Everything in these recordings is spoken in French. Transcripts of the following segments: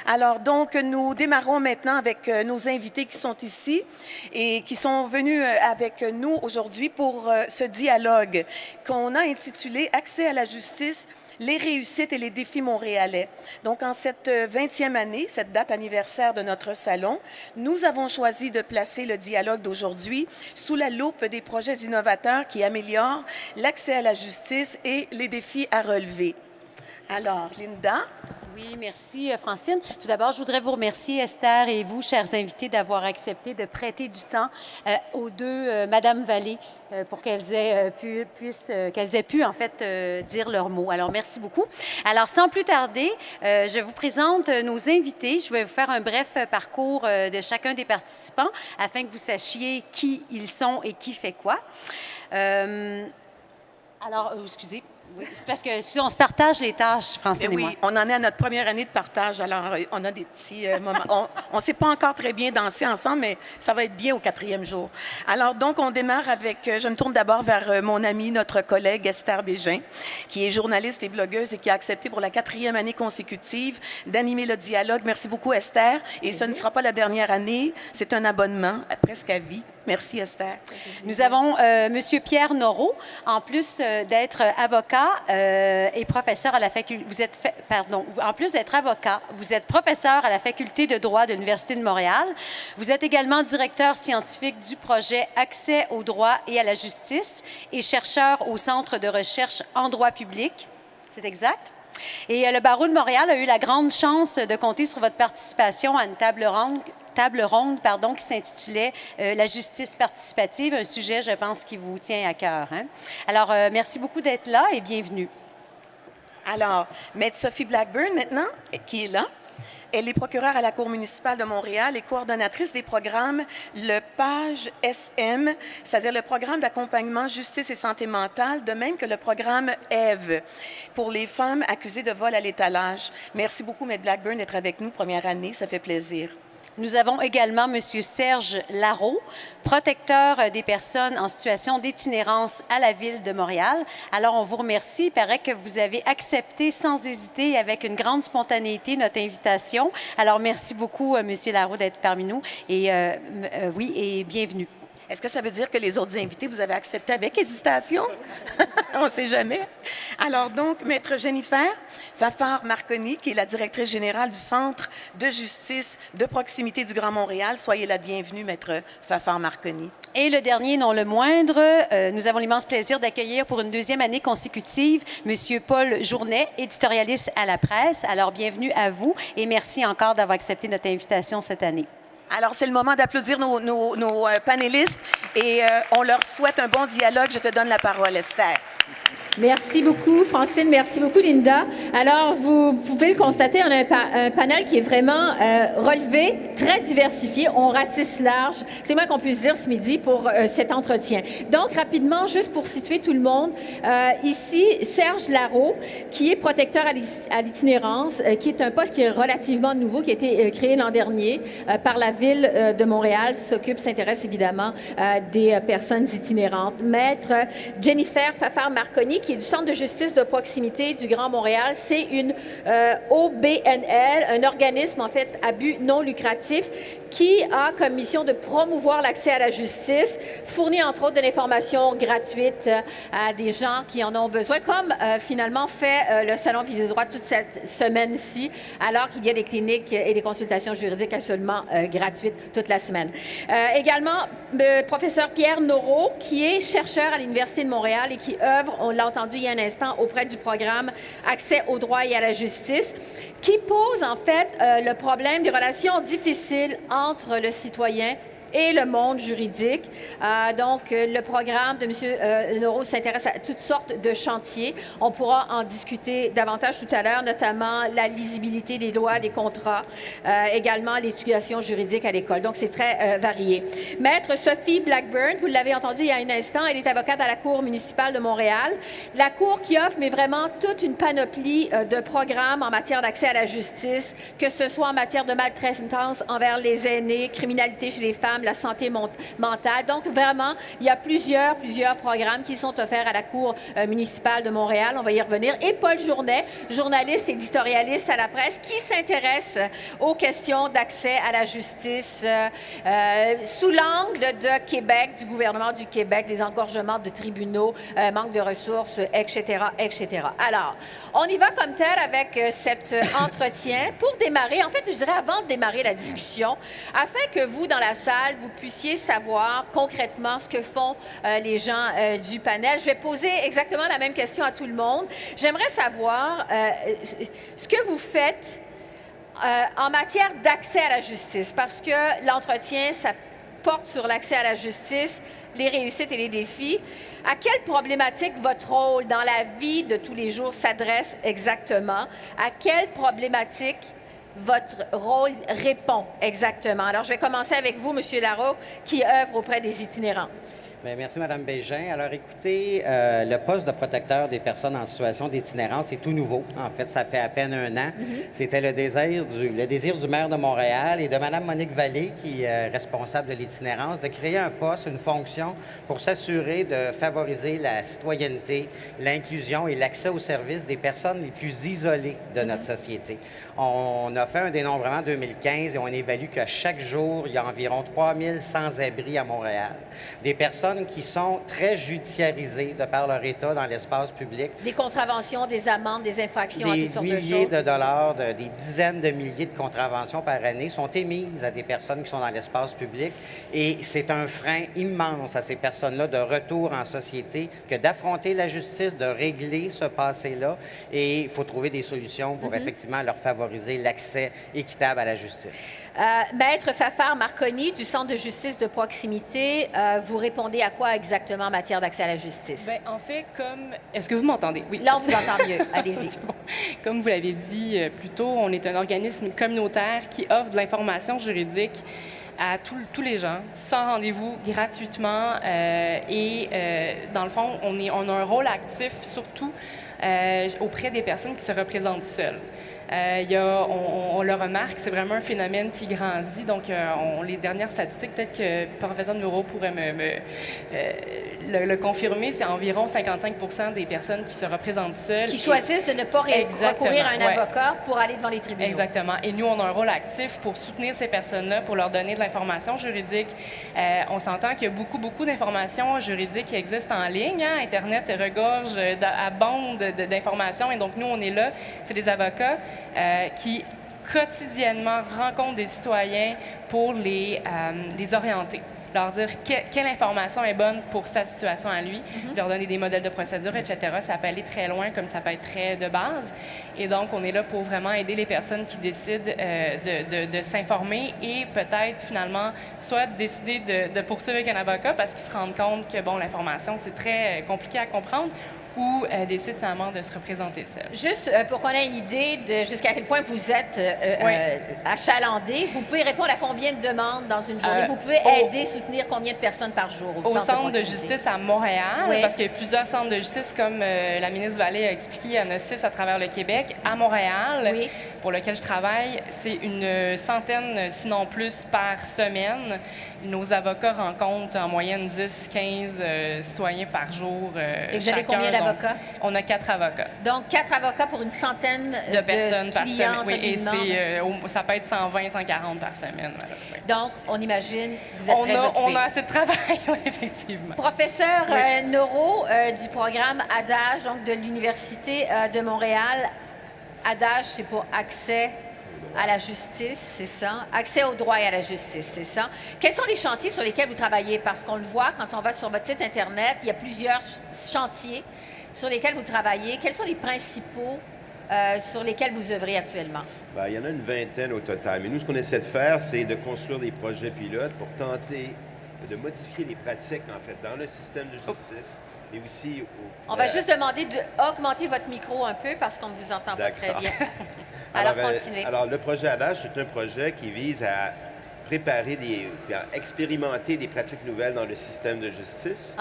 Alors, donc, nous démarrons maintenant avec nos invités qui sont ici et qui sont venus avec nous aujourd'hui pour ce dialogue qu'on a intitulé « Accès à la justice ». Les réussites et les défis montréalais. Donc, en cette 20e année, cette date anniversaire de notre salon, nous avons choisi de placer le dialogue d'aujourd'hui sous la loupe des projets innovateurs qui améliorent l'accès à la justice et les défis à relever. Alors, Linda? Oui, merci, Francine. Tout d'abord, je voudrais vous remercier, Esther, et vous, chers invités, d'avoir accepté de prêter du temps aux deux Madame Vallée pour qu'elles aient pu, en fait, dire leurs mots. Alors, merci beaucoup. Alors, sans plus tarder, je vous présente nos invités. Je vais vous faire un bref parcours de chacun des participants afin que vous sachiez qui ils sont et qui fait quoi. Excusez. Oui, c'est parce que si on se partage les tâches, Francine et moi. Oui, on en est à notre première année de partage, alors on a des petits moments. On ne sait pas encore très bien danser ensemble, mais ça va être bien au 4e jour. Alors donc, on démarre avec, je me tourne d'abord vers mon amie, notre collègue Esther Bégin, qui est journaliste et blogueuse et qui a accepté pour la 4e année consécutive d'animer le dialogue. Merci beaucoup, Esther. Et ce ne sera pas la dernière année, c'est un abonnement presque à vie. Merci, Esther. Nous avons M. Pierre Noreau, en plus d'être avocat et professeur à la faculté. En plus d'être avocat, vous êtes professeur à la faculté de droit de l'Université de Montréal. Vous êtes également directeur scientifique du projet Accès au droit et à la justice et chercheur au Centre de recherche en droit public. C'est exact? Et le Barreau de Montréal a eu la grande chance de compter sur votre participation à une table ronde qui s'intitulait La justice participative, un sujet, je pense, qui vous tient à cœur. Hein? Alors, merci beaucoup d'être là et bienvenue. Alors, Maître Sophie Blackburn, maintenant, qui est là. Elle est procureure à la Cour municipale de Montréal et coordonnatrice des programmes le PAGE-SM, c'est-à-dire le programme d'accompagnement justice et santé mentale, de même que le programme EVE pour les femmes accusées de vol à l'étalage. Merci beaucoup, Maître Blackburn, d'être avec nous, première année, ça fait plaisir. Nous avons également M. Serge Larreau, protecteur des personnes en situation d'itinérance à la Ville de Montréal. Alors, on vous remercie. Il paraît que vous avez accepté sans hésiter et avec une grande spontanéité notre invitation. Alors, merci beaucoup, M. Larreau, d'être parmi nous. Et oui, et bienvenue. Est-ce que ça veut dire que les autres invités, vous avez accepté avec hésitation? On ne sait jamais. Alors donc, Maître Jennifer Fafard-Marconi, qui est la directrice générale du Centre de justice de proximité du Grand Montréal. Soyez la bienvenue, Maître Fafard-Marconi. Et le dernier, non le moindre, nous avons l'immense plaisir d'accueillir pour une 2e année consécutive M. Paul Journet, éditorialiste à la presse. Alors, bienvenue à vous et merci encore d'avoir accepté notre invitation cette année. Alors, c'est le moment d'applaudir nos panélistes et on leur souhaite un bon dialogue. Je te donne la parole, Esther. Merci beaucoup, Francine. Merci beaucoup, Linda. Alors, vous pouvez le constater, on a un panel qui est vraiment relevé, très diversifié. On ratisse large. C'est moins qu'on puisse dire ce midi pour cet entretien. Donc, rapidement, juste pour situer tout le monde, ici, Serge Larreau, qui est protecteur à l'itinérance, qui est un poste qui est relativement nouveau, qui a été créé l'an dernier par la Ville de Montréal, s'intéresse évidemment des personnes itinérantes. Maître Jennifer Fafard-Marconi, qui est du Centre de justice de proximité du Grand Montréal. C'est une OBNL, un organisme, en fait, à but non lucratif, qui a comme mission de promouvoir l'accès à la justice, fournir, entre autres, de l'information gratuite à des gens qui en ont besoin, comme finalement fait le Salon Visite Droit toute cette semaine-ci, alors qu'il y a des cliniques et des consultations juridiques absolument gratuites toute la semaine. Également, le professeur Pierre Noreau, qui est chercheur à l'Université de Montréal et qui œuvre, on l'a entendu il y a un instant, auprès du programme Accès au droit et à la justice, qui pose en fait le problème des relations difficiles entre le citoyen et le monde juridique. Donc, le programme de M. Noreau s'intéresse à toutes sortes de chantiers. On pourra en discuter davantage tout à l'heure, notamment la lisibilité des lois, des contrats, également l'éducation juridique à l'école. Donc, c'est très varié. Maître Sophie Blackburn, vous l'avez entendu il y a un instant, elle est avocate à la Cour municipale de Montréal. La Cour qui offre, mais vraiment, toute une panoplie de programmes en matière d'accès à la justice, que ce soit en matière de maltraitance envers les aînés, criminalité chez les femmes, la santé mentale. Donc, vraiment, il y a plusieurs programmes qui sont offerts à la Cour municipale de Montréal. On va y revenir. Et Paul Journet, journaliste éditorialiste à la presse, qui s'intéresse aux questions d'accès à la justice sous l'angle de Québec, du gouvernement du Québec, les engorgements de tribunaux, manque de ressources, etc., etc. Alors, on y va comme tel avec cet entretien. Pour démarrer, en fait, je dirais avant de démarrer la discussion, afin que vous, dans la salle, vous puissiez savoir concrètement ce que font les gens du panel. Je vais poser exactement la même question à tout le monde. J'aimerais savoir ce que vous faites en matière d'accès à la justice, parce que l'entretien, ça porte sur l'accès à la justice, les réussites et les défis. À quelle problématique votre rôle dans la vie de tous les jours s'adresse exactement? À quelle problématique votre rôle répond exactement? Alors, je vais commencer avec vous, M. Larocque, qui œuvre auprès des itinérants. Bien, merci, Mme Bégin. Alors, écoutez, le poste de protecteur des personnes en situation d'itinérance est tout nouveau. En fait, ça fait à peine un an. C'était le désir du maire de Montréal et de Mme Monique Vallée, qui est responsable de l'itinérance, de créer un poste, une fonction pour s'assurer de favoriser la citoyenneté, l'inclusion et l'accès aux services des personnes les plus isolées de notre société. On a fait un dénombrement en 2015 et on évalue qu'à chaque jour, il y a environ 3000 sans-abri à Montréal. Des personnes qui sont très judiciarisées de par leur état dans l'espace public. Des contraventions, des amendes, des infractions à toutes sortes de choses. Des milliers de dollars, des dizaines de milliers de contraventions par année sont émises à des personnes qui sont dans l'espace public. Et c'est un frein immense à ces personnes-là de retour en société que d'affronter la justice, de régler ce passé-là. Et il faut trouver des solutions pour effectivement leur favoriser l'accès équitable à la justice. Maître Fafard Marconi, du Centre de justice de proximité, vous répondez à quoi exactement en matière d'accès à la justice? Bien, en fait, Est-ce que vous m'entendez? Oui. Là, on vous entend mieux. Allez-y. Bon. Comme vous l'avez dit plus tôt, on est un organisme communautaire qui offre de l'information juridique à tous les gens, sans rendez-vous, gratuitement. Dans le fond, on a un rôle actif, surtout auprès des personnes qui se représentent seules. On le remarque, c'est vraiment un phénomène qui grandit. Donc, les dernières statistiques, peut-être que le professeur Neuro pourrait le confirmer, c'est environ 55% des personnes qui se représentent seules. Qui choisissent de ne pas recourir à un avocat pour aller devant les tribunaux. Exactement. Et nous, on a un rôle actif pour soutenir ces personnes-là, pour leur donner de l'information juridique. On s'entend qu'il y a beaucoup d'informations juridiques qui existent en ligne. Hein? Internet regorge abonde d'informations. Et donc, nous, on est là, c'est des avocats qui quotidiennement rencontrent des citoyens pour les orienter, leur dire quelle information est bonne pour sa situation à lui, leur donner des modèles de procédure, etc. Ça peut aller très loin comme ça peut être très de base. Et donc, on est là pour vraiment aider les personnes qui décident de s'informer et peut-être finalement soit décider de poursuivre avec un avocat parce qu'ils se rendent compte que, bon, l'information, c'est très compliqué à comprendre, ou décide finalement de se représenter seul. Juste pour qu'on ait une idée de jusqu'à quel point vous êtes achalandé, vous pouvez répondre à combien de demandes dans une journée? Vous pouvez aider, soutenir combien de personnes par jour au centre de justice à Montréal, parce qu'il y a plusieurs centres de justice, comme la ministre Vallée a expliqué, il y en a 6 à travers le Québec. À Montréal, pour lequel je travaille, c'est une centaine, sinon plus, par semaine. Nos avocats rencontrent en moyenne 10-15 citoyens par jour. Et vous avez combien d'avocats? On a 4 avocats. Donc, 4 avocats pour une centaine de personnes par semaine. Oui, et ça peut être 120-140 par semaine. Voilà, oui. Donc, on imagine, vous êtes très occupé. On a assez de travail, oui, effectivement. Professeur Neuro du programme ADAGE, donc de l'Université de Montréal. ADAGE, c'est pour accès à la justice, c'est ça? Accès au droit et à la justice, c'est ça? Quels sont les chantiers sur lesquels vous travaillez? Parce qu'on le voit quand on va sur votre site Internet, il y a plusieurs chantiers sur lesquels vous travaillez. Quels sont les principaux sur lesquels vous œuvrez actuellement? Bien, il y en a une vingtaine au total. Mais nous, ce qu'on essaie de faire, c'est de construire des projets pilotes pour tenter de modifier les pratiques, en fait, dans le système de justice. Et aussi on va juste demander d'augmenter votre micro un peu parce qu'on ne vous entend pas très bien. Alors, continuez. Alors, le projet ADAGE, c'est un projet qui vise à préparer à expérimenter des pratiques nouvelles dans le système de justice.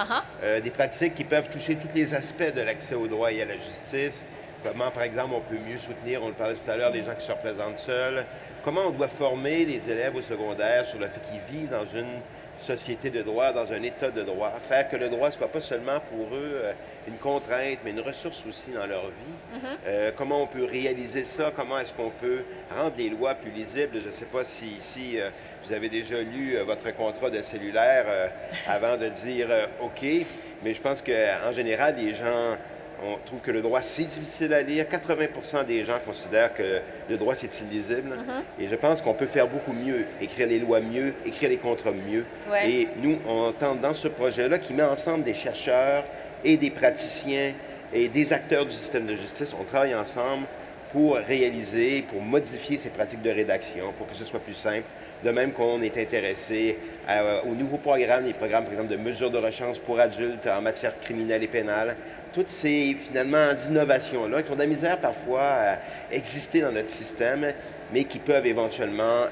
Des pratiques qui peuvent toucher tous les aspects de l'accès au droit et à la justice. Comment, par exemple, on peut mieux soutenir, on le parlait tout à l'heure, les gens qui se représentent seuls. Comment on doit former les élèves au secondaire sur le fait qu'ils vivent dans une société de droit, dans un État de droit, faire que le droit ne soit pas seulement pour eux une contrainte, mais une ressource aussi dans leur vie. Comment on peut réaliser ça? Comment est-ce qu'on peut rendre les lois plus lisibles? Je ne sais pas si ici, vous avez déjà lu votre contrat de cellulaire avant de dire OK, mais je pense qu'en général, les gens on trouve que le droit, c'est difficile à lire. 80% des gens considèrent que le droit, c'est illisible. Et je pense qu'on peut faire beaucoup mieux, écrire les lois mieux, écrire les contrats mieux. Ouais. Et nous, on tente dans ce projet-là qui met ensemble des chercheurs et des praticiens et des acteurs du système de justice. On travaille ensemble pour réaliser, pour modifier ces pratiques de rédaction, pour que ce soit plus simple. De même qu'on est intéressé aux nouveaux programmes, les programmes, par exemple, de mesures de rechange pour adultes en matière criminelle et pénale. Toutes ces, finalement, innovations-là qui ont de la misère parfois à exister dans notre système, mais qui peuvent éventuellement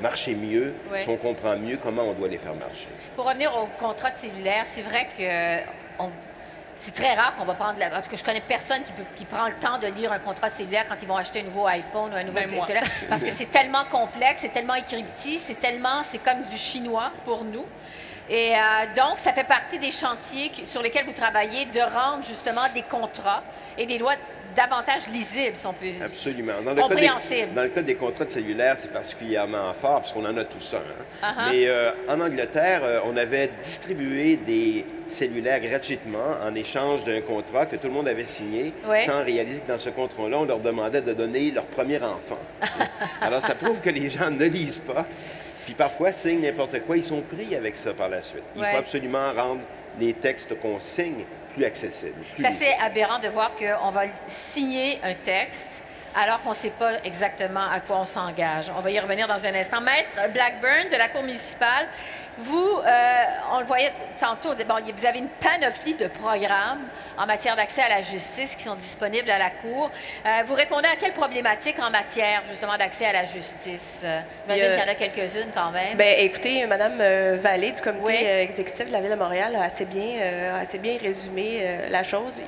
marcher mieux si on comprend mieux comment on doit les faire marcher. Pour revenir au contrat de cellulaire, c'est vrai que c'est très rare qu'on va prendre en tout cas, je connais personne qui prend le temps de lire un contrat de cellulaire quand ils vont acheter un nouveau iPhone ou un nouveau cellulaire. Parce que c'est tellement complexe, c'est tellement écrit petit, c'est comme du chinois pour nous. Et donc, ça fait partie des chantiers sur lesquels vous travaillez, de rendre justement des contrats et des lois davantage lisibles, si on peut dire. Absolument. Compréhensibles. Dans le cas des contrats de cellulaire, c'est particulièrement fort, parce qu'on en a tous un. Mais en Angleterre, on avait distribué des cellulaires gratuitement en échange d'un contrat que tout le monde avait signé, sans réaliser que dans ce contrat-là, on leur demandait de donner leur premier enfant. Alors, ça prouve que les gens ne lisent pas. Puis parfois, signent n'importe quoi. Ils sont pris avec ça par la suite. Il faut absolument rendre les textes qu'on signe plus accessibles. C'est assez aberrant de voir qu'on va signer un texte alors qu'on ne sait pas exactement à quoi on s'engage. On va y revenir dans un instant. Maître Blackburn de la Cour municipale, vous, on le voyait tantôt, vous avez une panoplie de programmes en matière d'accès à la justice qui sont disponibles à la Cour. Vous répondez à quelles problématiques en matière, justement, d'accès à la justice? J'imagine qu'il y en a quelques-unes quand même. Bien, écoutez, Mme Vallée du comité exécutif de la Ville de Montréal a assez bien résumé la chose.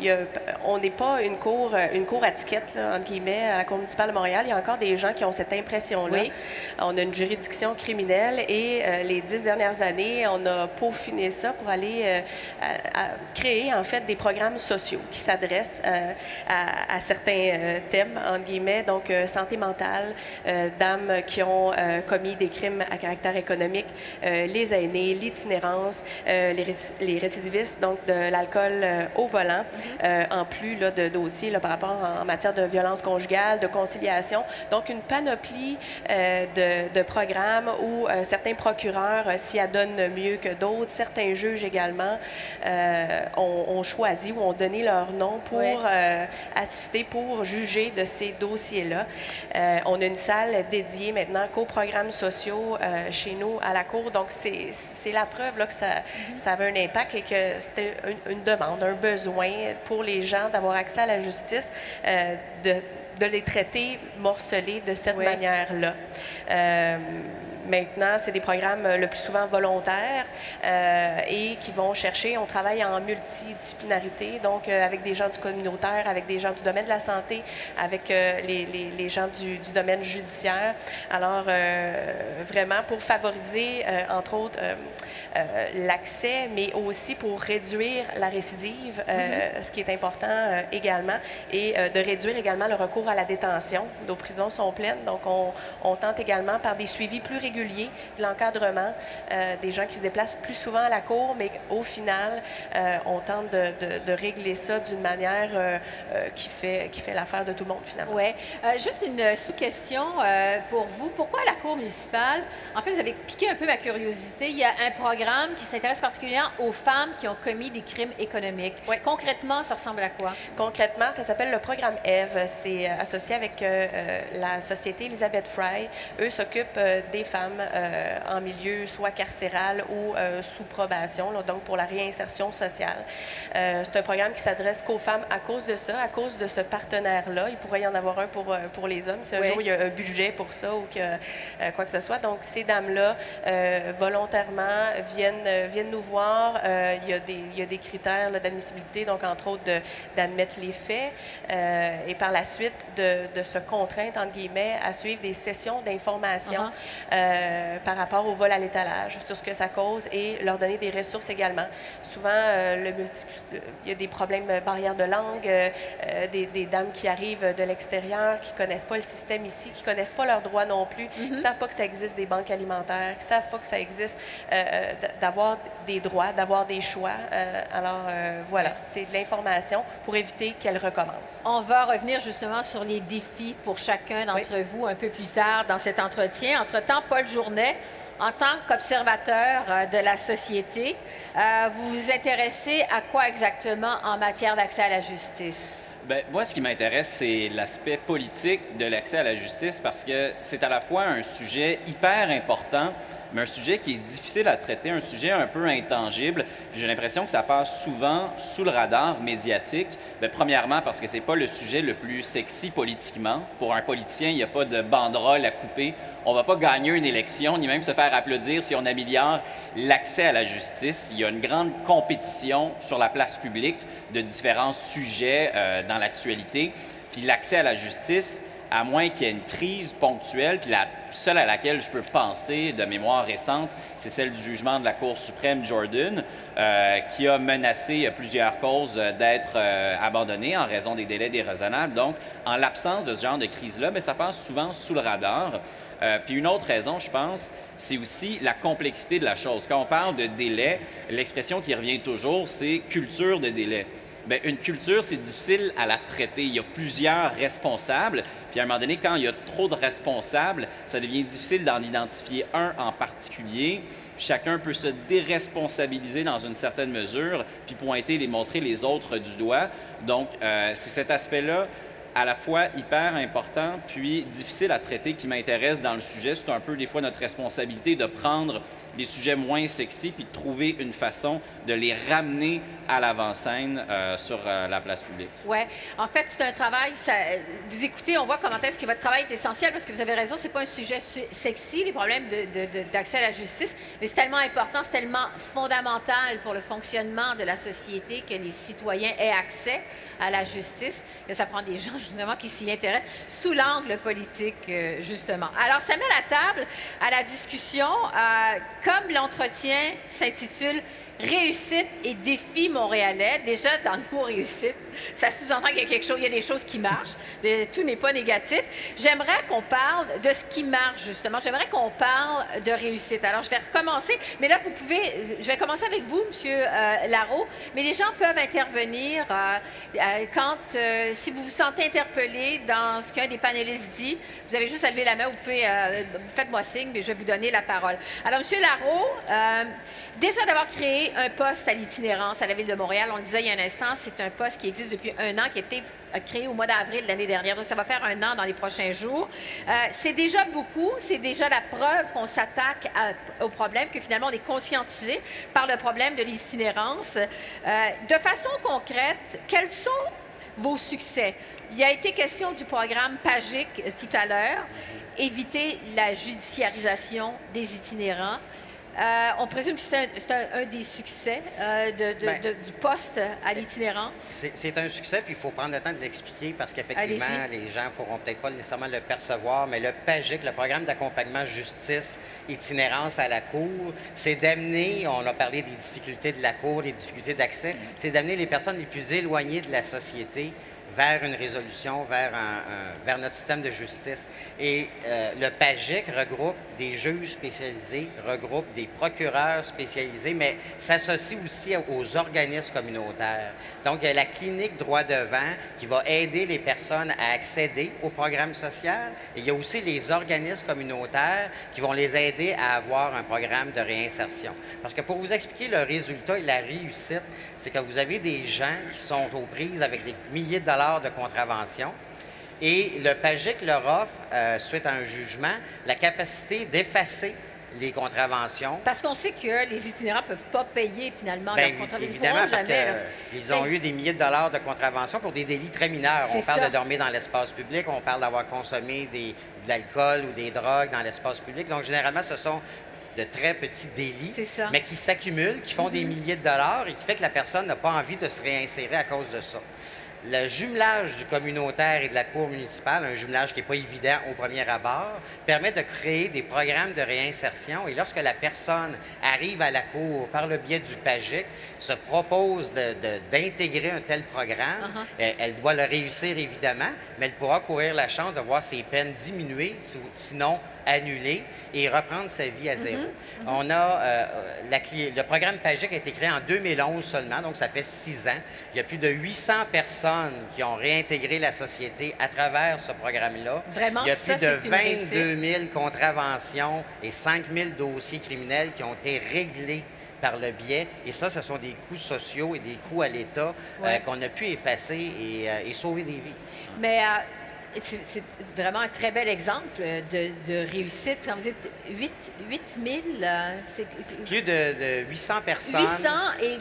On n'est pas une cour à tickets, là, entre guillemets, à la Cour municipale de Montréal. Il y a encore des gens qui ont cette impression-là. On a une juridiction criminelle et les 10 dernières années, on a peaufiné ça pour aller créer, en fait, des programmes sociaux qui s'adressent à certains thèmes, entre guillemets, donc santé mentale, dames qui ont commis des crimes à caractère économique, les aînés, l'itinérance, les récidivistes, donc de l'alcool au volant, en plus là, de dossiers là, par rapport en matière de violence conjugale, de conciliation. Donc, une panoplie de programmes où certains procureurs s'y adonnent mieux que d'autres. Certains juges également ont choisi ou ont donné leur nom pour assister, pour juger de ces dossiers-là. On a une salle dédiée maintenant qu'aux programmes sociaux chez nous à la Cour. Donc, c'est la preuve là, que ça avait un impact et que c'était une demande, un besoin pour les gens d'avoir accès à la justice, de les traiter morcelés de cette manière-là. Maintenant, c'est des programmes le plus souvent volontaires et qui vont chercher, on travaille en multidisciplinarité, donc avec des gens du communautaire, avec des gens du domaine de la santé, avec les gens du domaine judiciaire. Alors, vraiment pour favoriser, entre autres, l'accès, mais aussi pour réduire la récidive, ce qui est important également, et de réduire également le recours à la détention. Nos prisons sont pleines, donc on tente également par des suivis plus réguliers, de l'encadrement, des gens qui se déplacent plus souvent à la Cour, mais au final, on tente de régler ça d'une manière qui fait l'affaire de tout le monde, finalement. Oui. Juste une sous-question pour vous. Pourquoi la Cour municipale? En fait, vous avez piqué un peu ma curiosité. Il y a un programme qui s'intéresse particulièrement aux femmes qui ont commis des crimes économiques. Concrètement, ça ressemble à quoi? Concrètement, ça s'appelle le programme EVE. C'est associé avec la société Elizabeth Fry. Eux s'occupent des femmes en milieu soit carcéral ou sous probation, là, donc pour la réinsertion sociale. C'est un programme qui s'adresse qu'aux femmes à cause de ça, à cause de ce partenaire-là. Il pourrait y en avoir un pour les hommes si un jour il y a un budget pour ça ou quoi que ce soit. Donc, ces dames-là, volontairement, viennent nous voir. Il y a des critères d'admissibilité, donc entre autres d'admettre les faits. Et par la suite, de se contraindre, entre guillemets, à suivre des sessions d'information par rapport au vol à l'étalage, sur ce que ça cause et leur donner des ressources également. Souvent, il y a des problèmes barrières de langue, des dames qui arrivent de l'extérieur, qui ne connaissent pas le système ici, qui ne connaissent pas leurs droits non plus, qui ne savent pas que ça existe des banques alimentaires, qui ne savent pas que ça existe d'avoir des droits, d'avoir des choix. Voilà, c'est de l'information pour éviter qu'elle recommence. On va revenir justement sur les défis pour chacun d'entre vous un peu plus tard dans cet entretien. Entre-temps, Paul Journet, en tant qu'observateur de la société, vous vous intéressez à quoi exactement en matière d'accès à la justice? Bien, moi, ce qui m'intéresse, c'est l'aspect politique de l'accès à la justice parce que c'est à la fois un sujet hyper important, mais un sujet qui est difficile à traiter, un sujet un peu intangible. J'ai l'impression que ça passe souvent sous le radar médiatique. Bien, premièrement, parce que c'est pas le sujet le plus sexy politiquement. Pour un politicien, il n'y a pas de banderole à couper. On ne va pas gagner une élection, ni même se faire applaudir si on améliore l'accès à la justice. Il y a une grande compétition sur la place publique de différents sujets dans l'actualité. Puis l'accès à la justice, à moins qu'il y ait une crise ponctuelle, puis la seule à laquelle je peux penser de mémoire récente, c'est celle du jugement de la Cour suprême Jordan, qui a menacé plusieurs causes d'être abandonnées en raison des délais déraisonnables. Donc, en l'absence de ce genre de crise-là, mais ça passe souvent sous le radar. Puis une autre raison, je pense, c'est aussi la complexité de la chose. Quand on parle de délai, l'expression qui revient toujours, c'est « culture de délai ». Bien, une culture, c'est difficile à la traiter. Il y a plusieurs responsables, puis à un moment donné, quand il y a trop de responsables, ça devient difficile d'en identifier un en particulier. Chacun peut se déresponsabiliser dans une certaine mesure, puis pointer, montrer les autres du doigt. Donc, c'est cet aspect-là à la fois hyper important puis difficile à traiter qui m'intéresse dans le sujet. C'est un peu des fois notre responsabilité de prendre des sujets moins sexy puis de trouver une façon de les ramener à l'avant-scène sur la place publique. Oui. En fait, c'est un travail, vous écoutez, on voit comment est-ce que votre travail est essentiel parce que vous avez raison, c'est pas un sujet sexy, les problèmes d'accès à la justice, mais c'est tellement important, c'est tellement fondamental pour le fonctionnement de la société que les citoyens aient accès à la justice, que ça prend des gens, justement, qui s'y intéressent sous l'angle politique, justement. Alors, ça met la table à la discussion. Comme l'entretien s'intitule Réussite et défis montréalais, déjà dans le mot réussite, ça sous-entend qu'il y a quelque chose, il y a des choses qui marchent, tout n'est pas négatif. J'aimerais qu'on parle de ce qui marche, justement. J'aimerais qu'on parle de réussite. Alors, je vais recommencer, mais là, je vais commencer avec vous, M. Larreau, mais les gens peuvent intervenir si vous vous sentez interpellé dans ce qu'un des panélistes dit. Vous avez juste à lever la main, faites-moi signe, mais je vais vous donner la parole. Alors, M. Larreau, déjà d'avoir créé un poste à l'itinérance à la Ville de Montréal, on le disait il y a un instant, c'est un poste qui existe depuis un an, qui a été créé au mois d'avril de l'année dernière. Donc, ça va faire un an dans les prochains jours. C'est déjà beaucoup. C'est déjà la preuve qu'on s'attaque au problème, que finalement, on est conscientisé par le problème de l'itinérance. De façon concrète, quels sont vos succès? Il a été question du programme PAGIC tout à l'heure, éviter la judiciarisation des itinérants. On présume que c'est un des succès du poste à l'itinérance. C'est un succès, puis il faut prendre le temps de l'expliquer parce qu'effectivement, les gens ne pourront peut-être pas nécessairement le percevoir, mais le PAGIC, le programme d'accompagnement justice itinérance à la Cour, c'est d'amener, on a parlé des difficultés de la Cour, des difficultés d'accès, c'est d'amener les personnes les plus éloignées de la société vers une résolution, vers notre système de justice. Et le PAGIC regroupe des juges spécialisés, regroupe des procureurs spécialisés, mais s'associe aussi aux organismes communautaires. Donc, il y a la clinique droit devant qui va aider les personnes à accéder au programme social. Et il y a aussi les organismes communautaires qui vont les aider à avoir un programme de réinsertion. Parce que pour vous expliquer le résultat et la réussite, c'est que vous avez des gens qui sont aux prises avec des milliers de dollars de contravention. Et le PAGIC leur offre, suite à un jugement, la capacité d'effacer les contraventions. Parce qu'on sait que les itinérants ne peuvent pas payer finalement leurs contraventions. Évidemment, parce qu'ils ont eu des milliers de dollars de contraventions pour des délits très mineurs. On parle de dormir dans l'espace public, on parle d'avoir consommé de l'alcool ou des drogues dans l'espace public. Donc, généralement, ce sont de très petits délits, mais qui s'accumulent, qui font des milliers de dollars et qui fait que la personne n'a pas envie de se réinsérer à cause de ça. Le jumelage du communautaire et de la cour municipale, un jumelage qui n'est pas évident au premier abord, permet de créer des programmes de réinsertion. Et lorsque la personne arrive à la cour par le biais du PAGIC, se propose d'intégrer un tel programme, elle doit le réussir évidemment, mais elle pourra courir la chance de voir ses peines diminuer, sinon annulées, et reprendre sa vie à zéro. On a le programme PAGIC a été créé en 2011 seulement, donc ça fait 6 ans. Il y a plus de 800 personnes qui ont réintégré la société à travers ce programme-là. Vraiment, il y a ça, plus de c'est une réussite. 22 000 contraventions et 5 000 dossiers criminels qui ont été réglés par le biais. Et ça, ce sont des coûts sociaux et des coûts à l'État qu'on a pu effacer et sauver des vies. Mais c'est vraiment un très bel exemple de réussite. Quand vous dites 8 000, c'est... Plus de 800 personnes 800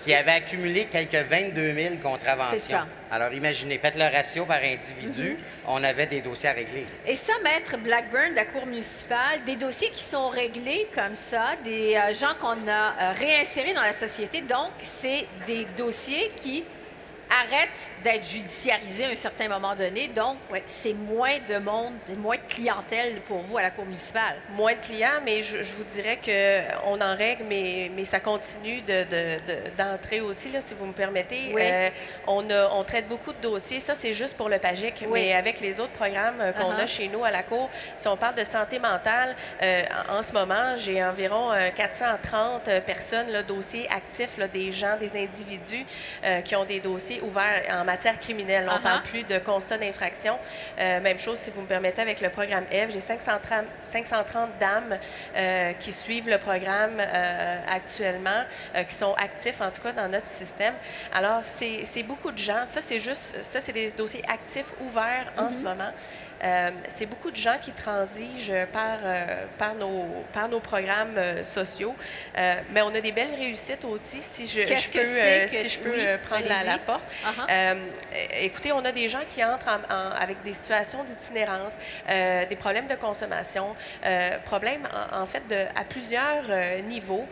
qui avaient accumulé quelques 22 000 contraventions. C'est ça. Alors imaginez, faites le ratio par individu, on avait des dossiers à régler. Et ça, Maître Blackburn de la Cour municipale, des dossiers qui sont réglés comme ça, des gens qu'on a réinsérés dans la société, donc c'est des dossiers qui arrêtent d'être judiciarisés à un certain moment donné. Donc, c'est moins de monde, moins de clientèle pour vous à la Cour municipale. Moins de clients, mais je vous dirais qu'on en règle, mais ça continue d'entrer aussi, là, si vous me permettez. Oui. On traite beaucoup de dossiers. Ça, c'est juste pour le PAGIC, mais avec les autres programmes qu'on a chez nous à la Cour, si on parle de santé mentale, en ce moment, j'ai environ 430 personnes, là, dossiers actifs, là, des gens, des individus qui ont des dossiers ouverts en matière criminelle. On ne parle plus de constat d'infraction. Même chose, si vous me permettez, avec le programme EVE. J'ai 530 dames qui suivent le programme actuellement, qui sont actifs, en tout cas, dans notre système. Alors, c'est beaucoup de gens. Ça, c'est des dossiers actifs ouverts en ce moment. C'est beaucoup de gens qui transigent par nos programmes sociaux. Mais on a des belles réussites aussi, si je peux prendre la porte. Écoutez, on a des gens qui entrent avec des situations d'itinérance, des problèmes de consommation, problèmes en fait à plusieurs niveaux.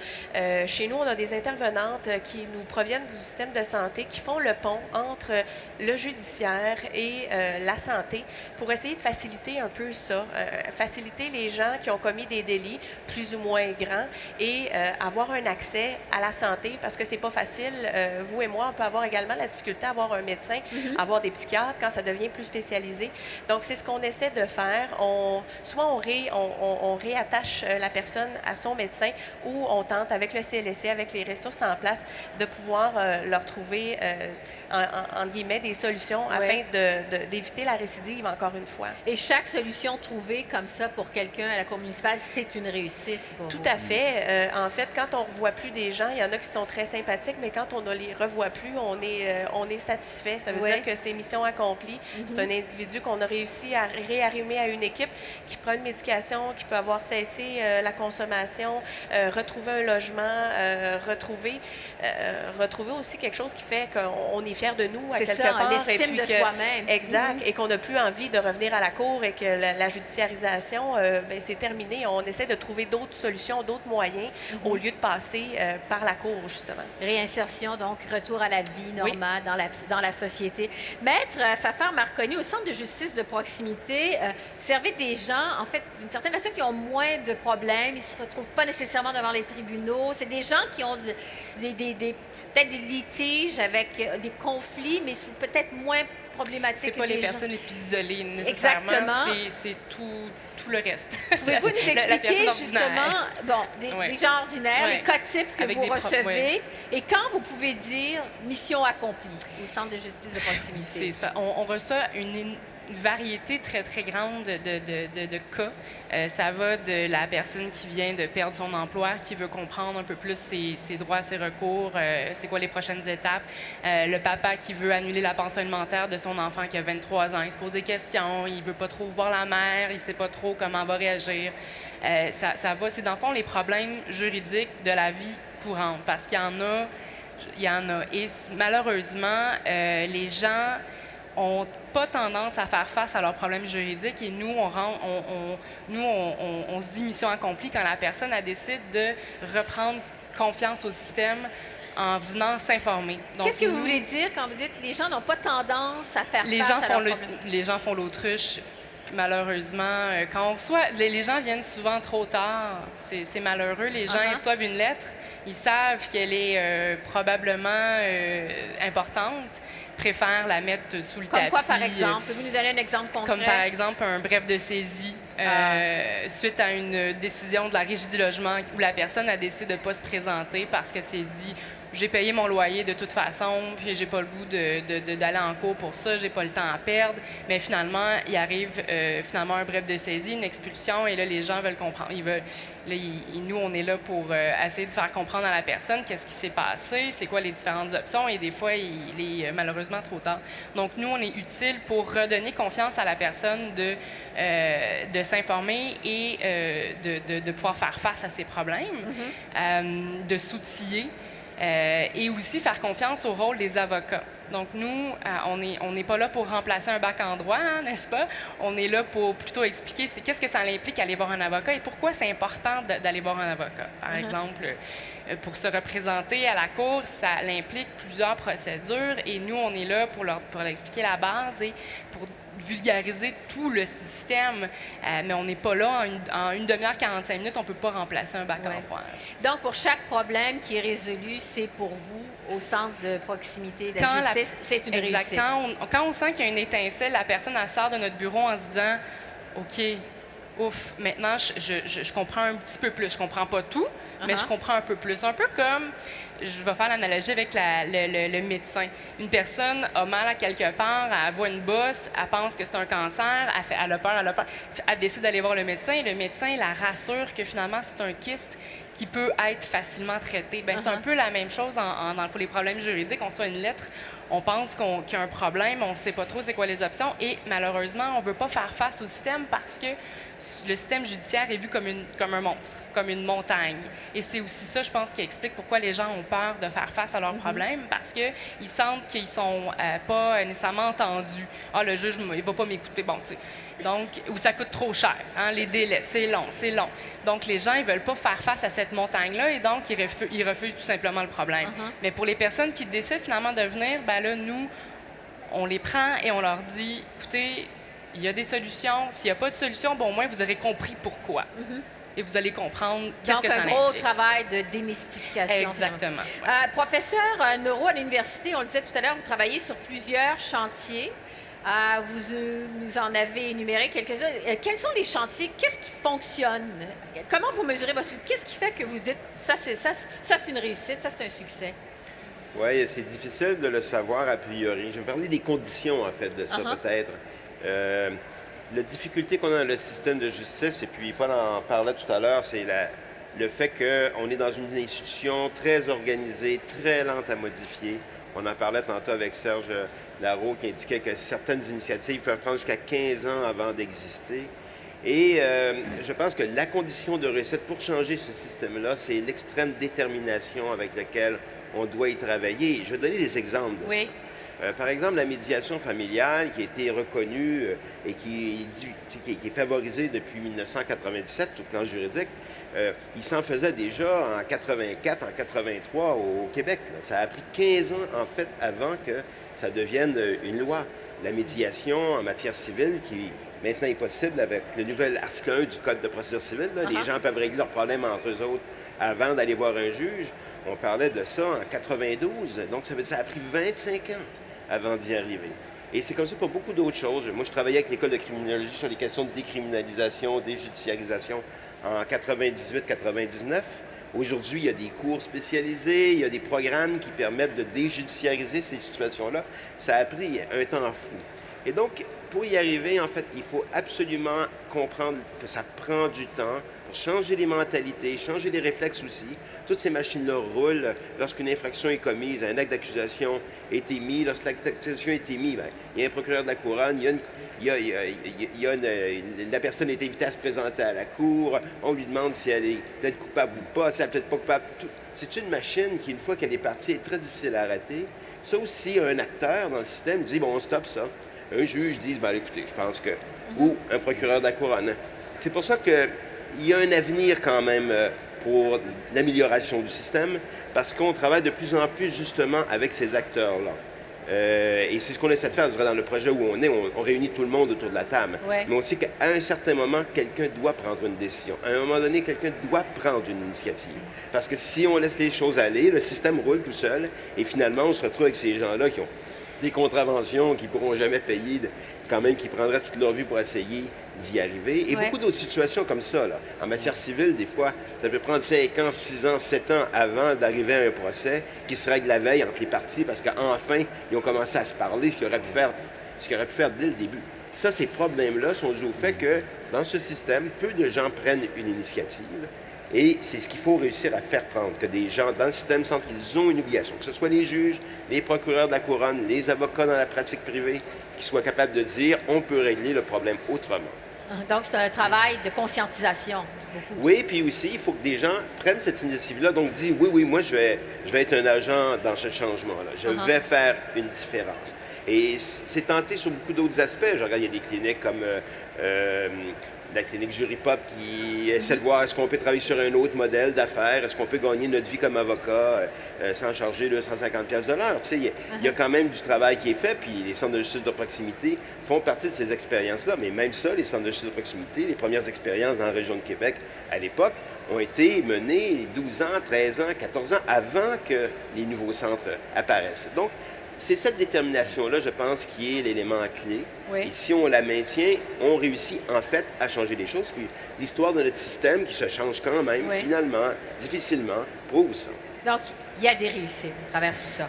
Chez nous, on a des intervenantes qui nous proviennent du système de santé, qui font le pont entre le judiciaire et la santé pour essayer de faciliter un peu ça, faciliter les gens qui ont commis des délits plus ou moins grands et avoir un accès à la santé, parce que c'est pas facile. Vous et moi, on peut avoir également la difficulté à avoir un médecin, avoir des psychiatres quand ça devient plus spécialisé. Donc, c'est ce qu'on essaie de faire. Soit on réattache la personne à son médecin, ou on tente avec le CLSC, avec les ressources en place, de pouvoir leur trouver, en guillemets, des solutions afin d'éviter la récidive, encore une fois. Et chaque solution trouvée comme ça pour quelqu'un à la Cour municipale, c'est une réussite. Tout à fait. En fait, quand on ne revoit plus des gens, il y en a qui sont très sympathiques, mais quand on ne les revoit plus, on est satisfait. Ça veut dire que c'est mission accomplie. C'est un individu qu'on a réussi à réarrimer à une équipe qui prend une médication, qui peut avoir cessé la consommation, retrouver un logement, retrouver aussi quelque chose qui fait qu'on est fier de nous à quelque part. L'estime de soi-même. Exact. Et qu'on n'a plus envie de revenir à la Cour et que la judiciarisation, c'est terminé. On essaie de trouver d'autres solutions, d'autres moyens au lieu de passer par la Cour, justement. Réinsertion, donc retour à la vie normale dans la société. Maître Fafard Marconi, au Centre de justice de proximité, vous servez des gens, en fait, d'une certaine façon, qui ont moins de problèmes. Ils ne se retrouvent pas nécessairement devant les tribunaux. C'est des gens qui ont peut-être des litiges avec des conflits, mais c'est peut-être moins problématique. C'est pas les personnes les plus isolées, nécessairement. Exactement. C'est tout le reste. Pouvez-vous nous expliquer justement des gens ordinaires, les cas types que vous recevez, et quand vous pouvez dire mission accomplie au Centre de justice de proximité? On reçoit une variété très, très grande de cas. Ça va de la personne qui vient de perdre son emploi, qui veut comprendre un peu plus ses droits, ses recours, c'est quoi les prochaines étapes. Le papa qui veut annuler la pension alimentaire de son enfant qui a 23 ans. Il se pose des questions, il veut pas trop voir la mère, il sait pas trop comment elle va réagir. Ça va, c'est dans le fond les problèmes juridiques de la vie courante, parce qu'il y en a. Et malheureusement, les gens ont pas tendance à faire face à leurs problèmes juridiques, et nous, on se dit mission accomplie quand la personne elle décide de reprendre confiance au système en venant s'informer. Donc, Qu'est-ce que vous voulez dire quand vous dites les gens n'ont pas tendance à faire les face gens à font leurs problèmes? les gens font l'autruche. Malheureusement, quand on reçoit, les gens viennent souvent trop tard. C'est malheureux. Les gens ils reçoivent une lettre, ils savent qu'elle est probablement importante, préfèrent la mettre sous le tapis. Comme quoi, par exemple? Pouvez-vous nous donner un exemple concret? Comme par exemple un bref de saisie suite à une décision de la Régie du logement où la personne a décidé de ne pas se présenter parce que c'est dit j'ai payé mon loyer de toute façon, puis j'ai pas le goût d'aller en cours pour ça, j'ai pas le temps à perdre. Mais finalement, il arrive finalement un bref de saisie, une expulsion, et là, les gens veulent comprendre. Nous, on est là pour essayer de faire comprendre à la personne qu'est-ce qui s'est passé, c'est quoi les différentes options, et des fois, il est malheureusement trop tard. Donc, nous, on est utile pour redonner confiance à la personne de s'informer et de pouvoir faire face à ses problèmes, de s'outiller. Et aussi faire confiance au rôle des avocats. Donc, nous, on n'est pas là pour remplacer un bac en droit, hein, n'est-ce pas? On est là pour plutôt expliquer qu'est-ce que ça implique aller voir un avocat et pourquoi c'est important d'aller voir un avocat. Par exemple, pour se représenter à la cour, ça implique plusieurs procédures et nous, on est là pour leur expliquer la base et pour vulgariser tout le système, mais on n'est pas là en une demi-heure, 45 minutes, on ne peut pas remplacer un bac en droit. Donc, pour chaque problème qui est résolu, c'est pour vous, au centre de proximité de la justice, c'est une réussite. Quand on sent qu'il y a une étincelle, la personne, elle sort de notre bureau en se disant « OK, ouf, maintenant, je comprends un petit peu plus. Je comprends pas tout, mais je comprends un peu plus. » Un peu comme, je vais faire l'analogie avec le médecin. Une personne a mal à quelque part, elle voit une bosse, elle pense que c'est un cancer, elle a peur. Elle décide d'aller voir le médecin et le médecin la rassure que finalement, c'est un kyste qui peut être facilement traité. C'est un peu la même chose pour les problèmes juridiques. On reçoit une lettre, on pense qu'il y a un problème, on ne sait pas trop c'est quoi les options et malheureusement, on ne veut pas faire face au système parce que le système judiciaire est vu comme un monstre, comme une montagne. Et c'est aussi ça, je pense, qui explique pourquoi les gens ont peur de faire face à leurs problèmes, parce qu'ils sentent qu'ils ne sont pas nécessairement entendus. « Ah, le juge, il ne va pas m'écouter. » Bon, tu sais. Donc, ou ça coûte trop cher, hein, les délais, c'est long. Donc, les gens, ils ne veulent pas faire face à cette montagne-là et donc, ils refusent tout simplement le problème. Mais pour les personnes qui décident finalement de venir, ben là, nous, on les prend et on leur dit, écoutez, il y a des solutions. S'il n'y a pas de solution, bon, au moins, vous aurez compris pourquoi. Et vous allez comprendre qu'est-ce que ça implique. Donc, un gros travail de démystification. Exactement. Ouais. Professeur Noro, à l'université, on le disait tout à l'heure, vous travaillez sur plusieurs chantiers. Vous nous en avez énuméré quelques-uns. Quels sont les chantiers? Qu'est-ce qui fonctionne? Comment vous mesurez votre succès? Qu'est-ce qui fait que vous dites ça c'est une réussite, ça, c'est un succès? Oui, c'est difficile de le savoir a priori. Je vais parler des conditions, en fait, de ça, peut-être. La difficulté qu'on a dans le système de justice, et puis Paul en parlait tout à l'heure, c'est le fait qu'on est dans une institution très organisée, très lente à modifier. On en parlait tantôt avec Serge Larreau qui indiquait que certaines initiatives peuvent prendre jusqu'à 15 ans avant d'exister. Et je pense que la condition de réussite pour changer ce système-là, c'est l'extrême détermination avec laquelle on doit y travailler. Je vais donner des exemples de ça. Par exemple, la médiation familiale qui a été reconnue et qui est favorisée depuis 1997 sur le plan juridique, il s'en faisait déjà en 84, en 83 au Québec. Là. Ça a pris 15 ans, en fait, avant que ça devienne une loi. La médiation en matière civile, qui maintenant est possible avec le nouvel article 1 du Code de procédure civile. Là. Les gens peuvent régler leurs problèmes entre eux autres avant d'aller voir un juge. On parlait de ça en 92, donc ça a pris 25 ans avant d'y arriver. Et c'est comme ça pour beaucoup d'autres choses. Moi, je travaillais avec l'École de criminologie sur les questions de décriminalisation, déjudiciarisation en 98-99. Aujourd'hui, il y a des cours spécialisés, il y a des programmes qui permettent de déjudiciariser ces situations-là. Ça a pris un temps fou. Et donc, pour y arriver, en fait, il faut absolument comprendre que ça prend du temps pour changer les mentalités, changer les réflexes aussi. Toutes ces machines-là roulent. Lorsqu'une infraction est commise, un acte d'accusation est émis. Lorsque l'acte d'accusation est émis, bien, il y a un procureur de la couronne, la personne est invitée à se présenter à la cour, on lui demande si elle est peut-être coupable ou pas, si elle n'est peut-être pas coupable. C'est une machine qui, une fois qu'elle est partie, est très difficile à arrêter. Ça aussi, un acteur dans le système dit, bon, on stoppe ça. Un juge dit, ben, écoutez, je pense que... Ou un procureur de la couronne. C'est pour ça qu'il y a un avenir quand même pour l'amélioration du système, parce qu'on travaille de plus en plus justement avec ces acteurs-là. Et c'est ce qu'on essaie de faire dans le projet où on est. On réunit tout le monde autour de la table. Ouais. Mais aussi qu'à un certain moment, quelqu'un doit prendre une décision. À un moment donné, quelqu'un doit prendre une initiative. Parce que si on laisse les choses aller, le système roule tout seul. Et finalement, on se retrouve avec ces gens-là qui ont des contraventions, qui ne pourront jamais payer, quand même, qui prendraient toute leur vie pour essayer d'y arriver. Et beaucoup d'autres situations comme ça. Là. En matière civile, des fois, ça peut prendre 5 ans, 6 ans, 7 ans avant d'arriver à un procès qui se règle la veille entre les parties parce qu'enfin, ils ont commencé à se parler, ce qu'ils auraient pu faire dès le début. Ça, ces problèmes-là sont dus au fait que, dans ce système, peu de gens prennent une initiative. Et c'est ce qu'il faut réussir à faire prendre, que des gens dans le système sentent qu'ils ont une obligation, que ce soit les juges, les procureurs de la couronne, les avocats dans la pratique privée, qui soient capables de dire on peut régler le problème autrement. Donc, c'est un travail de conscientisation. Beaucoup. Oui, puis aussi, il faut que des gens prennent cette initiative-là, donc disent oui, moi, je vais être un agent dans ce changement-là. Je vais faire une différence. Et c'est tenté sur beaucoup d'autres aspects. Je regarde, il y a des cliniques comme la clinique Jury-Pop qui essaie de voir est-ce qu'on peut travailler sur un autre modèle d'affaires, est-ce qu'on peut gagner notre vie comme avocat sans charger 250$ de l'heure. Tu sais, il y a quand même du travail qui est fait, puis les centres de justice de proximité font partie de ces expériences-là. Mais même ça, les centres de justice de proximité, les premières expériences dans la région de Québec à l'époque, ont été menées 12 ans, 13 ans, 14 ans avant que les nouveaux centres apparaissent. Donc, c'est cette détermination-là, je pense, qui est l'élément clé. Oui. Et si on la maintient, on réussit en fait à changer les choses. Puis l'histoire de notre système, qui se change quand même, finalement, difficilement, prouve ça. Donc, il y a des réussites à travers tout ça.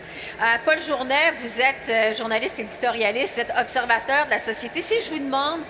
Paul Journet, vous êtes journaliste éditorialiste, vous êtes observateur de la société. Si je vous demande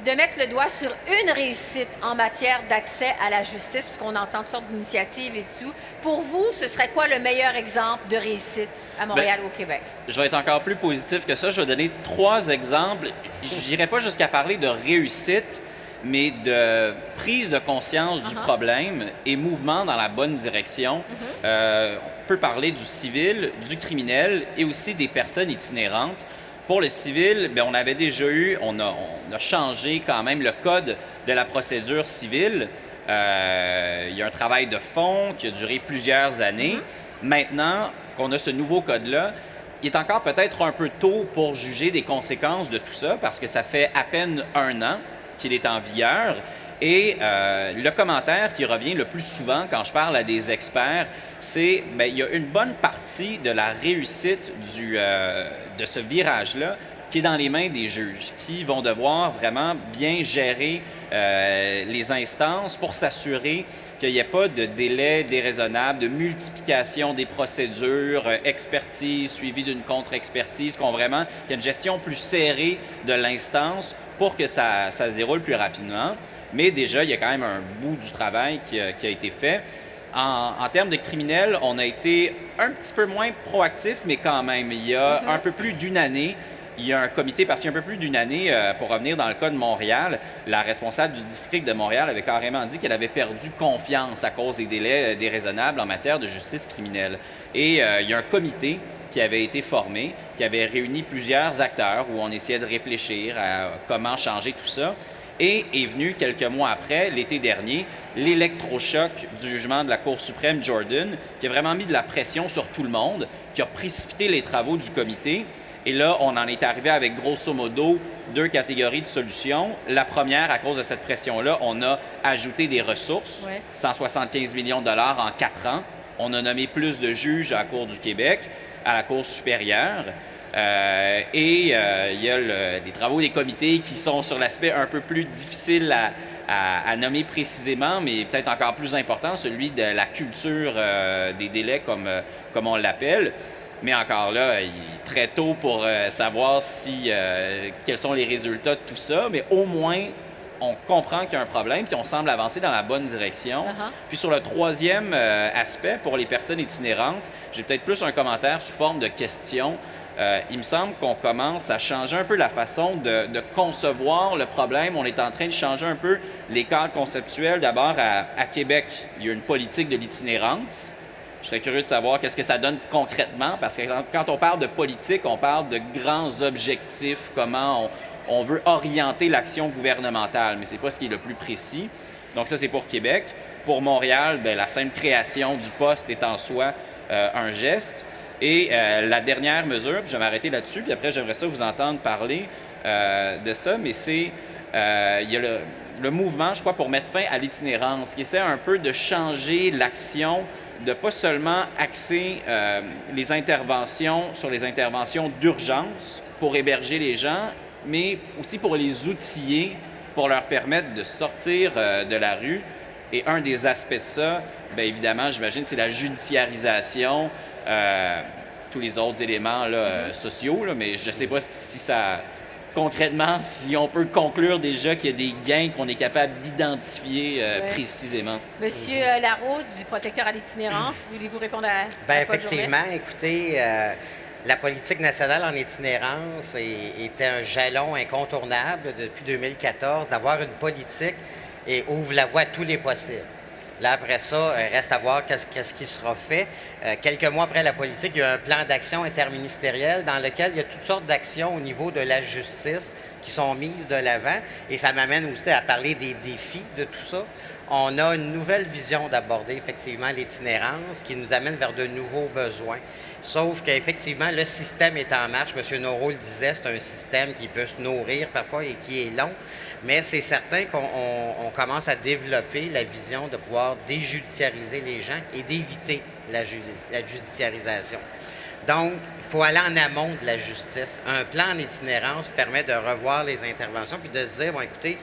de mettre le doigt sur une réussite en matière d'accès à la justice, puisqu'on entend toutes sortes d'initiatives et tout, pour vous, ce serait quoi le meilleur exemple de réussite à Montréal ou au Québec? Je vais être encore plus positif que ça. Je vais donner 3 exemples. Je n'irai pas jusqu'à parler de réussite, mais de prise de conscience du problème et mouvement dans la bonne direction. On peut parler du civil, du criminel et aussi des personnes itinérantes. Pour le civil, bien, on avait déjà eu, on a changé quand même le code de la procédure civile. Il y a un travail de fond qui a duré plusieurs années. Maintenant qu'on a ce nouveau code-là, il est encore peut-être un peu tôt pour juger des conséquences de tout ça parce que ça fait à peine 1 an qu'il est en vigueur. Et le commentaire qui revient le plus souvent quand je parle à des experts, c'est bien, il y a une bonne partie de la réussite de ce virage-là qui est dans les mains des juges, qui vont devoir vraiment bien gérer les instances pour s'assurer qu'il n'y ait pas de délai déraisonnable, de multiplication des procédures, expertise suivie d'une contre-expertise, qu'il y ait une gestion plus serrée de l'instance pour que ça se déroule plus rapidement. Mais déjà, il y a quand même un bout du travail qui a été fait. En termes de criminels, on a été un petit peu moins proactif, mais quand même, il y a un peu plus d'1 année, il y a un comité, parce qu'il y a un peu plus d'1 année, pour revenir dans le cas de Montréal, la responsable du district de Montréal avait carrément dit qu'elle avait perdu confiance à cause des délais déraisonnables en matière de justice criminelle. Et il y a un comité qui avait été formé, qui avait réuni plusieurs acteurs où on essayait de réfléchir à comment changer tout ça. Et est venu quelques mois après, l'été dernier, l'électrochoc du jugement de la Cour suprême Jordan, qui a vraiment mis de la pression sur tout le monde, qui a précipité les travaux du comité. Et là, on en est arrivé avec grosso modo 2 catégories de solutions. La première, à cause de cette pression-là, on a ajouté des ressources, 175 millions de dollars en 4 ans. On a nommé plus de juges à la Cour du Québec, à la Cour supérieure. Il y a les travaux des comités qui sont sur l'aspect un peu plus difficile à nommer précisément, mais peut-être encore plus important, celui de la culture des délais, comme on l'appelle. Mais encore là, il est très tôt pour savoir quels sont les résultats de tout ça, mais au moins, on comprend qu'il y a un problème, puis on semble avancer dans la bonne direction. Puis sur le 3e aspect, pour les personnes itinérantes, j'ai peut-être plus un commentaire sous forme de question. Il me semble qu'on commence à changer un peu la façon de concevoir le problème. On est en train de changer un peu les cadres conceptuels. D'abord, à Québec, il y a une politique de l'itinérance. Je serais curieux de savoir qu'est-ce que ça donne concrètement, parce que quand on parle de politique, on parle de grands objectifs, comment on veut orienter l'action gouvernementale, mais ce n'est pas ce qui est le plus précis. Donc ça, c'est pour Québec. pour Montréal, bien, la simple création du poste est en soi un geste. Et la dernière mesure, puis je vais m'arrêter là-dessus, puis après j'aimerais ça vous entendre parler de ça, mais c'est, il y a le mouvement, je crois, pour mettre fin à l'itinérance, qui essaie un peu de changer l'action, de pas seulement axer les interventions sur les interventions d'urgence pour héberger les gens, mais aussi pour les outiller, pour leur permettre de sortir de la rue. Et un des aspects de ça, bien évidemment, j'imagine, c'est la judiciarisation, tous les autres éléments là, sociaux, là, mais je ne sais pas si ça... Concrètement, si on peut conclure déjà qu'il y a des gains qu'on est capable d'identifier précisément. Monsieur Larreau, du protecteur à l'itinérance, voulez-vous répondre à Bien, Paul Journet? effectivement, écoutez, la politique nationale en itinérance était un jalon incontournable depuis 2014 d'avoir une politique et ouvre la voie à tous les possibles. Là, après ça, reste à voir qu'est-ce qui sera fait. Quelques mois après la politique, il y a un plan d'action interministériel dans lequel il y a toutes sortes d'actions au niveau de la justice qui sont mises de l'avant. Et ça m'amène aussi à parler des défis de tout ça. On a une nouvelle vision d'aborder effectivement l'itinérance qui nous amène vers de nouveaux besoins. Sauf qu'effectivement, le système est en marche. M. Noreau le disait, c'est un système qui peut se nourrir parfois et qui est long. Mais c'est certain qu'on commence à développer la vision de pouvoir déjudiciariser les gens et d'éviter la judiciarisation. Donc, il faut aller en amont de la justice. Un plan en itinérance permet de revoir les interventions puis de se dire, bon, écoutez,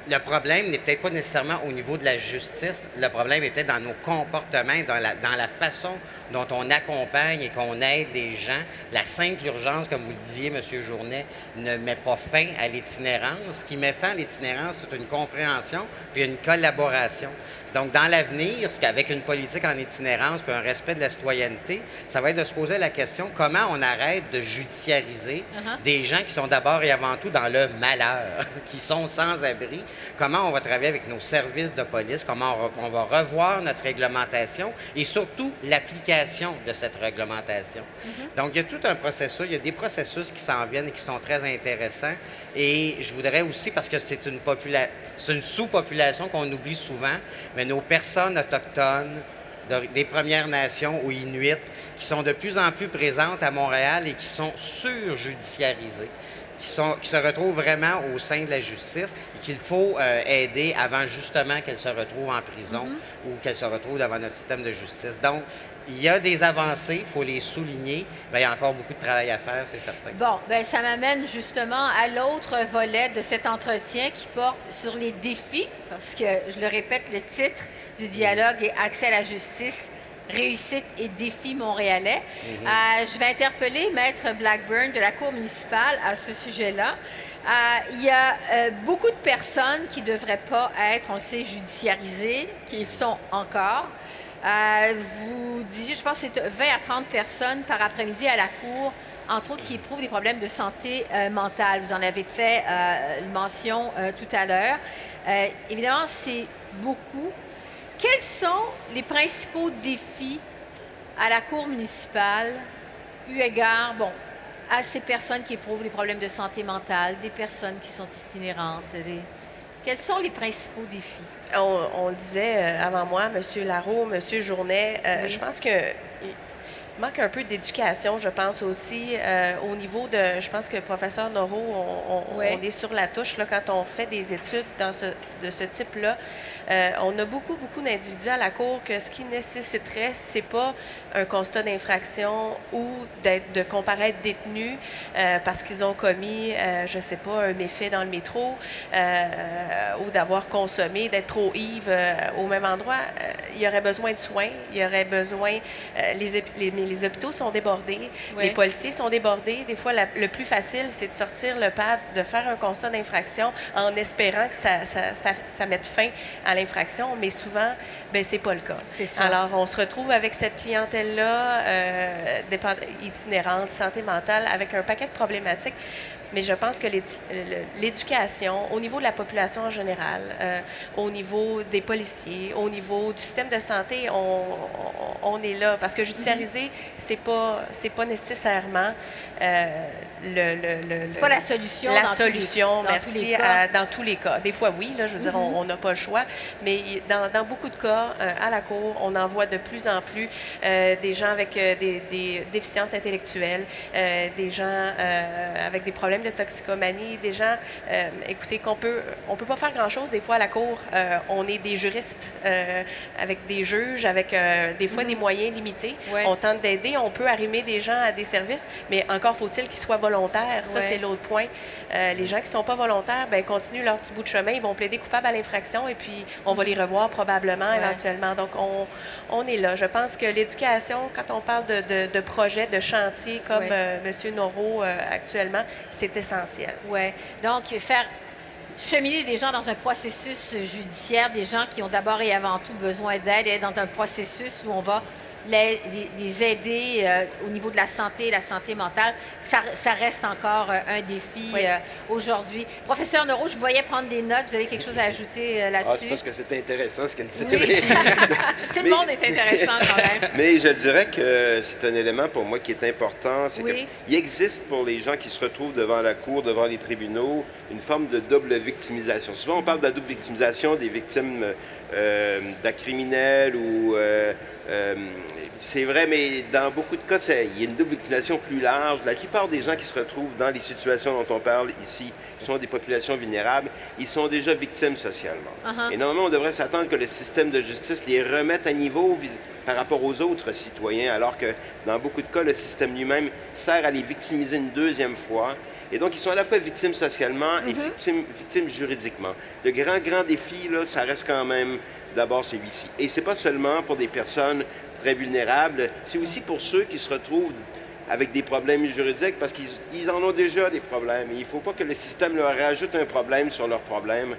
le problème n'est peut-être pas nécessairement au niveau de la justice, le problème est peut-être dans nos comportements, dans la façon dont on accompagne et qu'on aide les gens. La simple urgence, comme vous le disiez, M. Journet, ne met pas fin à l'itinérance. Ce qui met fin à l'itinérance, c'est une compréhension puis une collaboration. Donc, dans l'avenir, avec une politique en itinérance puis un respect de la citoyenneté, ça va être de se poser la question comment on arrête de judiciariser des gens qui sont d'abord et avant tout dans le malheur, qui sont sans abri. Comment on va travailler avec nos services de police, comment on va revoir notre réglementation et surtout l'application de cette réglementation. Donc, il y a tout un processus, il y a des processus qui s'en viennent et qui sont très intéressants. Et je voudrais aussi, parce que c'est une sous-population qu'on oublie souvent, mais nos personnes autochtones, des Premières Nations ou Inuits, qui sont de plus en plus présentes à Montréal et qui sont surjudiciarisées, qui se retrouvent vraiment au sein de la justice et qu'il faut aider avant justement qu'elles se retrouvent en prison ou qu'elles se retrouvent devant notre système de justice. Donc, il y a des avancées, il faut les souligner. Bien, il y a encore beaucoup de travail à faire, c'est certain. Bon, bien, ça m'amène justement à l'autre volet de cet entretien qui porte sur les défis, parce que, je le répète, le titre du dialogue est « Accès à la justice, réussite et défis montréalais ». Je vais interpeller Maître Blackburn de la Cour municipale à ce sujet-là. Il y a beaucoup de personnes qui ne devraient pas être, on le sait, judiciarisées, qui le sont encore. Vous disiez, je pense que c'est 20 à 30 personnes par après-midi à la Cour, entre autres, qui éprouvent des problèmes de santé mentale. Vous en avez fait mention tout à l'heure. Évidemment, c'est beaucoup. Quels sont les principaux défis à la Cour municipale, eu égard, à ces personnes qui éprouvent des problèmes de santé mentale, des personnes qui sont itinérantes? Quels sont les principaux défis? On le disait avant moi, M. Larreau, M. Journet, je pense que il manque un peu d'éducation, je pense aussi, au niveau de... Je pense que professeur Noreau, on est sur la touche là, quand on fait des études de ce type-là. On a beaucoup d'individus à la Cour que ce qui nécessiterait, c'est pas un constat d'infraction ou de comparaître détenus parce qu'ils ont commis, je sais pas, un méfait dans le métro ou d'avoir consommé, d'être trop ivre au même endroit. Il y aurait besoin de soins, il y aurait besoin... Les hôpitaux sont débordés, les policiers sont débordés. Des fois, le plus facile, c'est de sortir le pad, de faire un constat d'infraction en espérant que ça mette fin à l'infraction, mais souvent, ben c'est pas le cas. C'est ça. Alors, on se retrouve avec cette clientèle-là, itinérante, santé mentale, avec un paquet de problématiques. Mais je pense que l'éducation, au niveau de la population en général, au niveau des policiers, au niveau du système de santé, on est là. Parce que judiciariser, c'est pas nécessairement C'est pas la solution La dans tous les- solution, dans tous merci, les cas. dans tous les cas. Des fois, oui, là, je veux dire, on n'a pas le choix, mais dans beaucoup de cas, à la Cour, on en voit de plus en plus des gens avec des déficiences intellectuelles, des gens avec des problèmes de toxicomanie, des gens, écoutez, on peut pas faire grand-chose des fois à la Cour. On est des juristes avec des juges, avec des fois des moyens limités. Ouais. On tente d'aider, on peut arrimer des gens à des services, mais encore faut-il qu'ils soient volontaires. Ça, Ouais. c'est l'autre point. Les gens qui sont pas volontaires, ben continuent leur petit bout de chemin, ils vont plaider coupable à l'infraction et puis on va les revoir probablement éventuellement. Donc, on est là. Je pense que l'éducation, quand on parle de projets, de chantiers comme M. Norreau actuellement, c'est essentiel. Oui. Donc, faire cheminer des gens dans un processus judiciaire, des gens qui ont d'abord et avant tout besoin d'aide, et dans un processus où on va les aider au niveau de la santé mentale, ça reste encore un défi aujourd'hui. Professeur Norreau, je vous voyais prendre des notes. Vous avez quelque chose à ajouter Ah, là-dessus? c'est parce que c'est intéressant ce qu'elle dit. Oui. Tout le monde est intéressant quand même. Mais je dirais que c'est un élément pour moi qui est important. C'est Oui. qu'il existe pour les gens qui se retrouvent devant la cour, devant les tribunaux, une forme de double victimisation. Souvent, on parle de la double victimisation des victimes d'actes criminels ou... c'est vrai, mais dans beaucoup de cas, il y a une double victimisation plus large. La plupart des gens qui se retrouvent dans les situations dont on parle ici, qui sont des populations vulnérables, ils sont déjà victimes socialement. Et normalement, on devrait s'attendre que le système de justice les remette à niveau par rapport aux autres citoyens, alors que dans beaucoup de cas, le système lui-même sert à les victimiser une deuxième fois. Et donc, ils sont à la fois victimes socialement et victimes juridiquement. Le grand défi, là, ça reste quand même d'abord celui-ci. Et c'est pas seulement pour des personnes très vulnérables, c'est aussi pour ceux qui se retrouvent avec des problèmes juridiques parce qu'ils en ont déjà des problèmes. Et il ne faut pas que le système leur rajoute un problème sur leurs problèmes.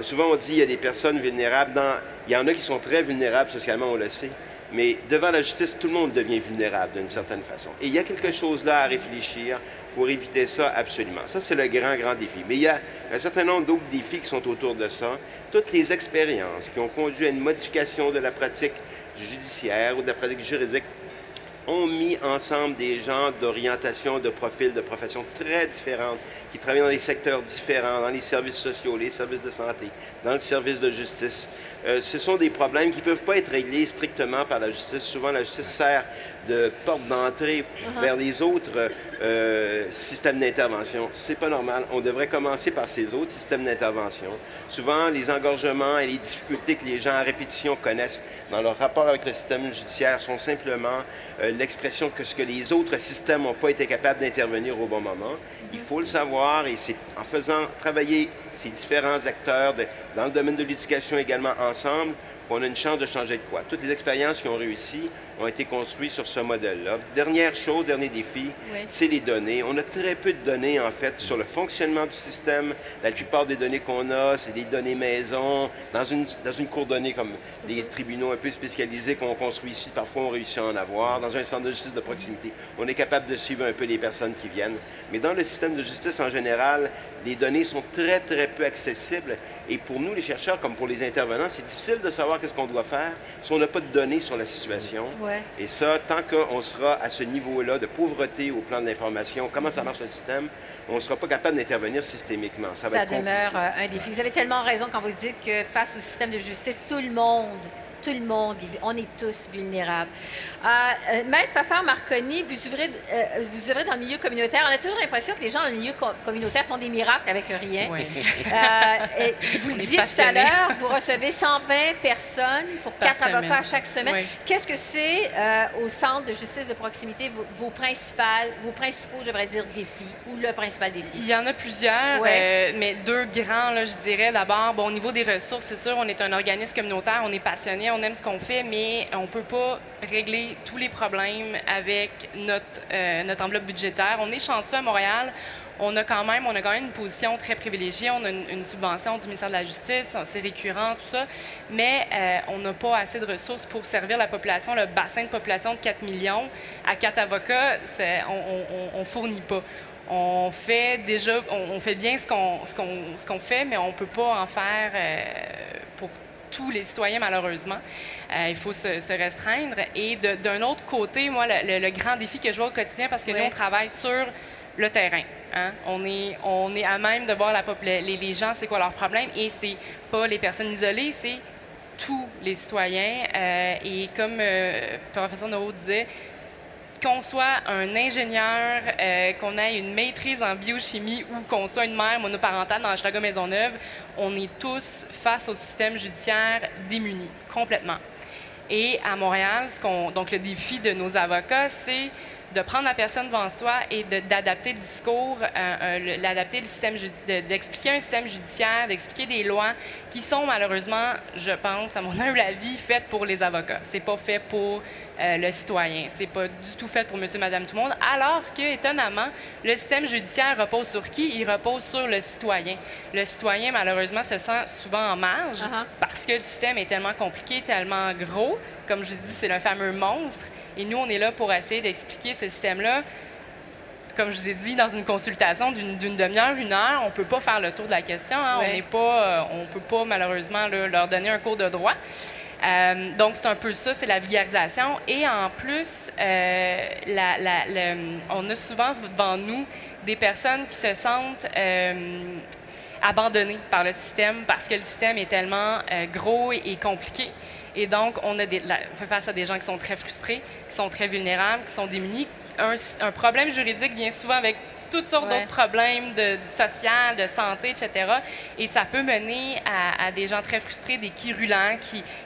Souvent, on dit qu'il y a des personnes vulnérables. Il y en a qui sont très vulnérables socialement, on le sait. Mais devant la justice, tout le monde devient vulnérable d'une certaine façon. Et il y a quelque chose là à réfléchir pour éviter ça absolument. Ça, c'est le grand défi. Mais il y a un certain nombre d'autres défis qui sont autour de ça. Toutes les expériences qui ont conduit à une modification de la pratique judiciaire ou de la pratique juridique ont mis ensemble des gens d'orientation, de profils, de professions très différentes, qui travaillent dans des secteurs différents, dans les services sociaux, les services de santé, dans le service de justice. Ce sont des problèmes qui ne peuvent pas être réglés strictement par la justice. Souvent, la justice sert de porte d'entrée vers les autres systèmes d'intervention. C'est pas normal. On devrait commencer par ces autres systèmes d'intervention. Souvent, les engorgements et les difficultés que les gens à répétition connaissent dans leur rapport avec le système judiciaire sont simplement l'expression que ce que les autres systèmes n'ont pas été capables d'intervenir au bon moment. Il faut le savoir et c'est en faisant travailler ces différents acteurs dans le domaine de l'éducation également ensemble qu'on a une chance de changer de quoi. Toutes les expériences qui ont réussi ont été construites sur ce modèle-là. Dernier défi, c'est les données. On a très peu de données, en fait, sur le fonctionnement du système. La plupart des données qu'on a, c'est des données maison. Dans une cour donnée comme les tribunaux un peu spécialisés qu'on construit ici, parfois on réussit à en avoir. Dans un centre de justice de proximité, on est capable de suivre un peu les personnes qui viennent. Mais dans le système de justice en général, les données sont très peu accessibles. Et pour nous, les chercheurs, comme pour les intervenants, c'est difficile de savoir qu'est-ce qu'on doit faire si on n'a pas de données sur la situation. Et ça, tant qu'on sera à ce niveau-là de pauvreté au plan de l'information, comment ça marche le système, on ne sera pas capable d'intervenir systémiquement. Ça va être compliqué. Demeure un défi. Vous avez tellement raison quand vous dites que face au système de justice, tout le monde, on est tous vulnérables. Maître Fafard-Marconi, vous œuvrez dans le milieu communautaire. On a toujours l'impression que les gens dans le milieu communautaire font des miracles avec rien. Oui. Et vous le disiez tout à l'heure, vous recevez 120 personnes pour 4 avocats à chaque semaine. Oui. Qu'est-ce que c'est au Centre de justice de proximité, vos principaux, je devrais dire, défis ou le principal défi? Il y en a plusieurs, mais deux grands, là, je dirais. D'abord, au niveau des ressources, c'est sûr, on est un organisme communautaire, on est passionné, on aime ce qu'on fait, mais on ne peut pas régler tous les problèmes avec notre enveloppe budgétaire. On est chanceux à Montréal. On a quand même une position très privilégiée. On a une subvention du ministère de la Justice, c'est récurrent, tout ça. Mais on n'a pas assez de ressources pour servir la population, le bassin de population de 4 millions. À 4 avocats, on ne fournit pas. On fait bien ce qu'on fait, mais on ne peut pas en faire pour tous les citoyens, malheureusement. Il faut se restreindre. Et d'un autre côté, moi, le grand défi que je vois au quotidien, parce que nous, on travaille sur le terrain. Hein? On est à même de voir les gens, c'est quoi leurs problèmes, et c'est pas les personnes isolées, c'est tous les citoyens. Et comme le professeur Noro disait, qu'on soit un ingénieur, qu'on ait une maîtrise en biochimie ou qu'on soit une mère monoparentale dans Hochelaga Maisonneuve, on est tous face au système judiciaire démunis, complètement. Et à Montréal, donc le défi de nos avocats, c'est de prendre la personne devant soi et d'adapter le discours, d'adapter le système d'expliquer un système judiciaire, d'expliquer des lois qui sont malheureusement, je pense, à mon humble avis, faites pour les avocats. C'est pas fait pour le citoyen. C'est pas du tout fait pour monsieur, madame, tout le monde, alors que, étonnamment, le système judiciaire repose sur qui? Il repose sur le citoyen. Le citoyen, malheureusement, se sent souvent en marge parce que le système est tellement compliqué, tellement gros. Comme je vous dis, c'est le fameux monstre. Et nous, on est là pour essayer d'expliquer ce système-là. Comme je vous ai dit, dans une consultation d'une demi-heure, 1 heure, on ne peut pas faire le tour de la question. Hein? Ouais. On ne peut pas, malheureusement, là, leur donner un cours de droit. Donc, c'est un peu ça, c'est la vulgarisation. Et en plus, on a souvent devant nous des personnes qui se sentent abandonnées par le système parce que le système est tellement gros et compliqué. Et donc, on fait face à des gens qui sont très frustrés, qui sont très vulnérables, qui sont démunis. Un problème juridique vient souvent avec toutes sortes d'autres problèmes social, de santé, etc. Et ça peut mener à des gens très frustrés, des quirulents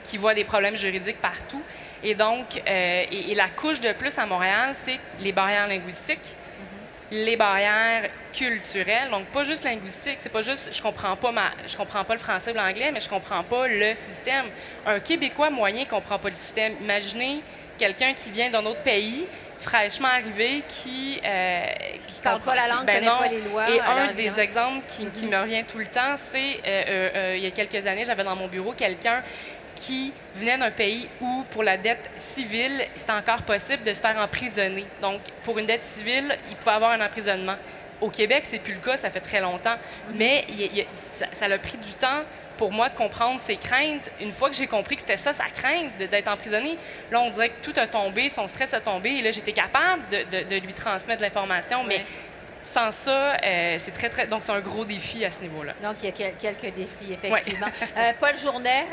qui voient des problèmes juridiques partout. Et donc, et la couche de plus à Montréal, c'est les barrières linguistiques, les barrières culturelles, donc pas juste linguistique, c'est pas juste je comprends pas le français ou l'anglais, mais je comprends pas le système. Un Québécois moyen comprend pas le système. Imaginez quelqu'un qui vient d'un autre pays, fraîchement arrivé, qui parle pas la langue, connaît pas les lois. Et un des exemples qui me revient tout le temps, c'est il y a quelques années, j'avais dans mon bureau quelqu'un qui venait d'un pays où, pour la dette civile, c'était encore possible de se faire emprisonner. Donc, pour une dette civile, il pouvait avoir un emprisonnement. Au Québec, c'est plus le cas, ça fait très longtemps. Mais ça a pris du temps pour moi de comprendre ses craintes. Une fois que j'ai compris que c'était ça, sa crainte d'être emprisonné, là, on dirait que tout a tombé, son stress a tombé. Et là, j'étais capable de lui transmettre l'information. Mais sans ça, c'est très... Donc, c'est un gros défi à ce niveau-là. Donc, il y a quelques défis, effectivement. Paul Journet,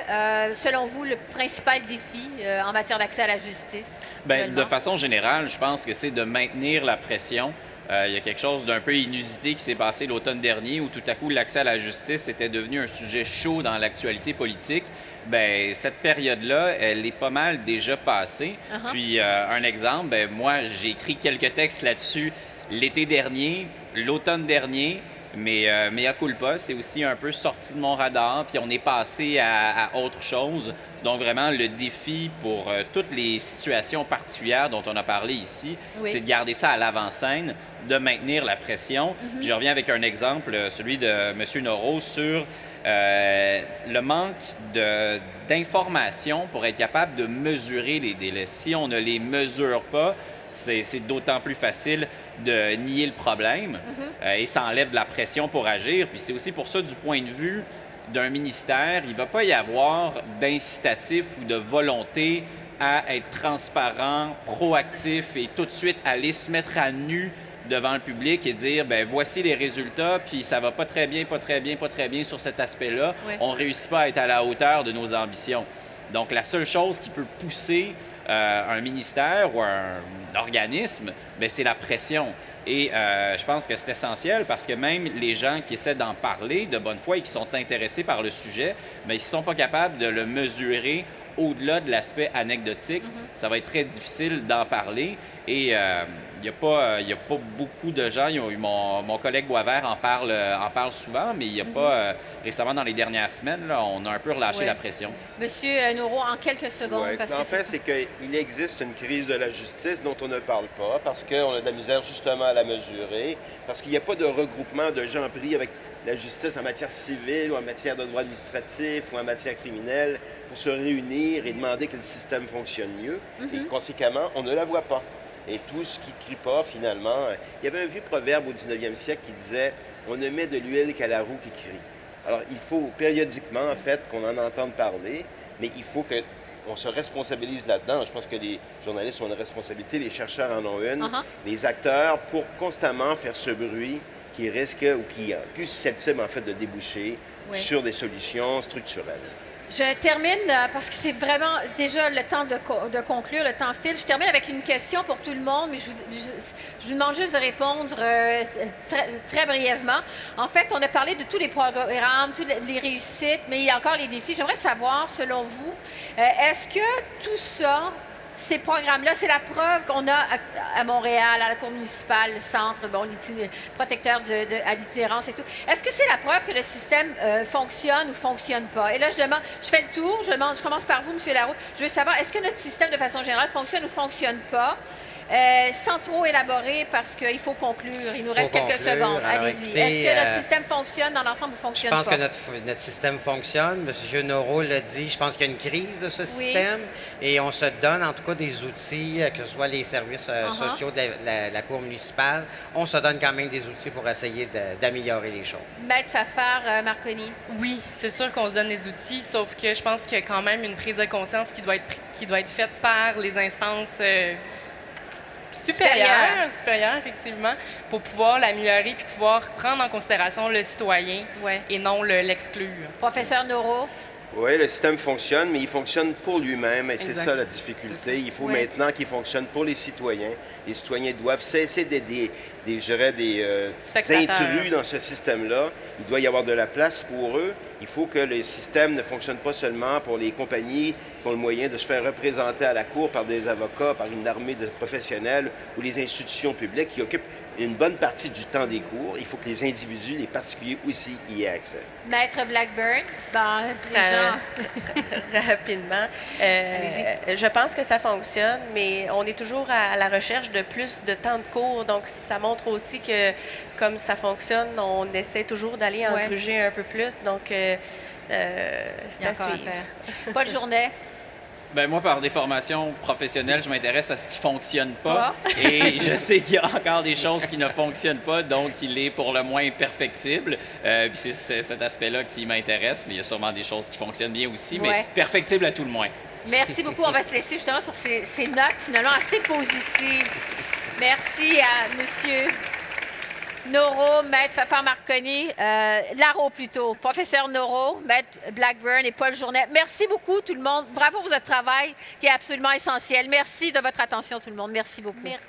selon vous, le principal défi en matière d'accès à la justice? Bien, de façon générale, je pense que c'est de maintenir la pression. Il y a quelque chose d'un peu inusité qui s'est passé l'automne dernier où tout à coup l'accès à la justice était devenu un sujet chaud dans l'actualité politique. Bien, cette période-là, elle est pas mal déjà passée. Puis, un exemple, bien, moi, j'ai écrit quelques textes là-dessus l'été dernier, l'automne dernier, mais mea culpa, c'est aussi un peu sorti de mon radar, puis on est passé à autre chose. Donc vraiment, le défi pour toutes les situations particulières dont on a parlé ici, c'est de garder ça à l'avant-scène, de maintenir la pression. Puis je reviens avec un exemple, celui de M. Noro, sur le manque d'informations pour être capable de mesurer les délais. Si on ne les mesure pas, c'est d'autant plus facile de nier le problème et ça enlève de la pression pour agir. Puis c'est aussi pour ça, du point de vue d'un ministère, il ne va pas y avoir d'incitatif ou de volonté à être transparent, proactif et tout de suite aller se mettre à nu devant le public et dire, ben voici les résultats, puis ça va pas très bien, pas très bien, pas très bien sur cet aspect-là. On ne réussit pas à être à la hauteur de nos ambitions. Donc, la seule chose qui peut pousser un ministère ou un organisme, bien, c'est la pression. Et je pense que c'est essentiel parce que même les gens qui essaient d'en parler de bonne foi et qui sont intéressés par le sujet, bien, ils ne sont pas capables de le mesurer au-delà de l'aspect anecdotique. Ça va être très difficile d'en parler. Et il n'y a pas beaucoup de gens. Mon collègue Boisvert en parle souvent, mais il n'y a pas... récemment, dans les dernières semaines, là, on a un peu relâché la pression. Monsieur Noro, en quelques secondes. Parce en fait, c'est qu'il existe une crise de la justice dont on ne parle pas parce qu'on a de la misère justement à la mesurer, parce qu'il n'y a pas de regroupement de gens pris avec la justice en matière civile ou en matière de droit administratif ou en matière criminelle pour se réunir et demander que le système fonctionne mieux. Et conséquemment, on ne la voit pas. Et tout ce qui crie pas, finalement... Il y avait un vieux proverbe au 19e siècle qui disait « On ne met de l'huile qu'à la roue qui crie ». Alors, il faut périodiquement, en fait, qu'on en entende parler, mais il faut que on se responsabilise là-dedans. Je pense que les journalistes ont une responsabilité, les chercheurs en ont une, les acteurs, pour constamment faire ce bruit qui risque ou qui est plus susceptible, en fait, de déboucher sur des solutions structurelles. Je termine parce que c'est vraiment déjà le temps de conclure, le temps file. Je termine avec une question pour tout le monde, mais je vous demande juste de répondre très brièvement. En fait, on a parlé de tous les programmes, toutes les réussites, mais il y a encore les défis. J'aimerais savoir, selon vous, est-ce que tout ça, ces programmes-là, c'est la preuve qu'on a à Montréal, à la Cour municipale, le centre, bon, protecteur à l'itinérance et tout. Est-ce que c'est la preuve que le système fonctionne ou fonctionne pas? Et là, je fais le tour, je commence par vous, M. Laroux. Je veux savoir, est-ce que notre système, de façon générale, fonctionne ou fonctionne pas? Sans trop élaborer, parce qu'il faut conclure. Il nous reste quelques secondes. Allez-y. Est-ce que notre système fonctionne dans l'ensemble ou fonctionne pas? Je pense que notre système fonctionne. M. Noro l'a dit. Je pense qu'il y a une crise de ce système. Et on se donne, en tout cas, des outils, que ce soit les services sociaux de la Cour municipale. On se donne quand même des outils pour essayer d'améliorer les choses. Maître Fafard, Marconi. Oui, c'est sûr qu'on se donne des outils, sauf que je pense qu'il y a quand même une prise de conscience qui doit être faite par les instances supérieure, effectivement, pour pouvoir l'améliorer puis pouvoir prendre en considération le citoyen et non l'exclure. Professeur Noro. Oui, le système fonctionne, mais il fonctionne pour lui-même et c'est ça la difficulté. Il faut maintenant qu'il fonctionne pour les citoyens. Les citoyens doivent cesser d'être des intrus dans ce système-là. Il doit y avoir de la place pour eux. Il faut que le système ne fonctionne pas seulement pour les compagnies qui ont le moyen de se faire représenter à la Cour par des avocats, par une armée de professionnels ou les institutions publiques qui occupent une bonne partie du temps des cours. Il faut que les individus, les particuliers aussi, y aient accès. Maître Blackburn, rapidement. Je pense que ça fonctionne, mais on est toujours à la recherche de plus de temps de cours. Donc, ça montre aussi que, comme ça fonctionne, on essaie toujours d'aller en gruger un peu plus. Donc, c'est à suivre. Pas de journée. Ben moi, par des formations professionnelles, je m'intéresse à ce qui ne fonctionne pas. Et je sais qu'il y a encore des choses qui ne fonctionnent pas, donc il est pour le moins perfectible. Puis c'est cet aspect-là qui m'intéresse, mais il y a sûrement des choses qui fonctionnent bien aussi, mais perfectible à tout le moins. Merci beaucoup. On va se laisser justement sur ces notes finalement assez positives. Merci à Monsieur Noro, Maître Fafard Marconi, Laroux plutôt, Professeur Noro, Maître Blackburn et Paul Journet. Merci beaucoup tout le monde. Bravo pour votre travail qui est absolument essentiel. Merci de votre attention tout le monde. Merci beaucoup. Merci.